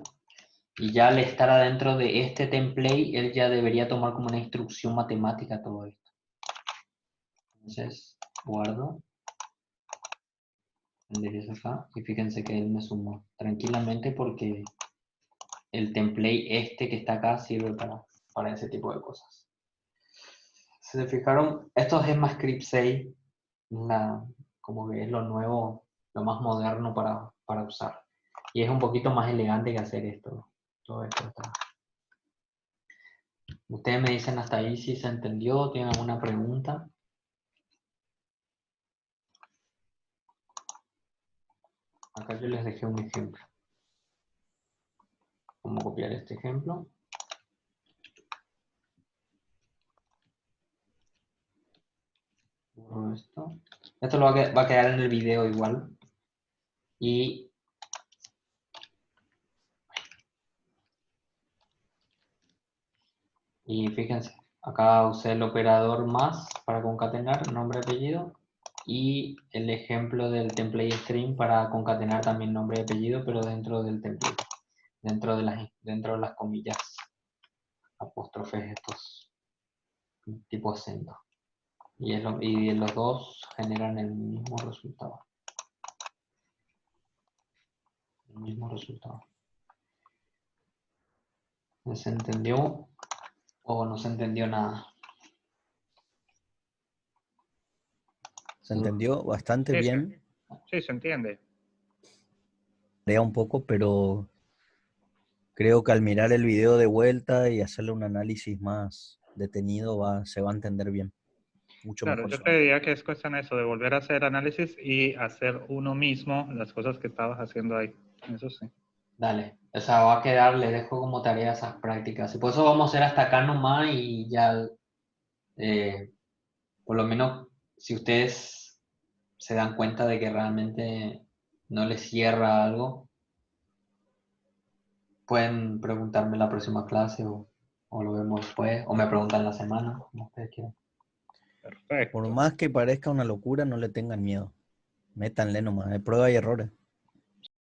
y ya al estar adentro de este template, él ya debería tomar como una instrucción matemática todo esto. Entonces, guardo, enderezo acá, y fíjense que él me sumó tranquilamente porque el template este que está acá sirve para ese tipo de cosas. Si se fijaron, esto es ECMAScript 6, como que es lo nuevo, lo más moderno para usar. Y es un poquito más elegante que hacer esto. Todo esto está. Ustedes me dicen hasta ahí si se entendió, tienen alguna pregunta. Acá yo les dejé un ejemplo. Vamos a copiar este ejemplo. Borro esto. Esto lo va a quedar en el video igual. Y fíjense, acá usé el operador más para concatenar nombre y apellido, y el ejemplo del template string para concatenar también nombre y apellido, pero dentro del template, dentro de las comillas, apóstrofes estos, tipo acento. Y los dos generan el mismo resultado. El mismo resultado. ¿Se entendió o no se entendió nada? Se entendió bastante Sí, bien, sí, se entiende. lea un poco, pero creo que al mirar el video de vuelta y hacerle un análisis más detenido se va a entender bien. Mucho Claro, mejor. yo creería que es cuestión de eso, de volver a hacer análisis y hacer uno mismo las cosas que estabas haciendo ahí. Eso sí. Dale, o sea, va a quedar, le dejo como tarea esas prácticas. Y por eso vamos a hacer hasta acá nomás, y ya, por lo menos, si ustedes se dan cuenta de que realmente no les cierra algo, pueden preguntarme la próxima clase, o lo vemos después, o me preguntan la semana, como ustedes quieran. Perfecto. Por más que parezca una locura, no le tengan miedo. Métanle nomás, de prueba y errores.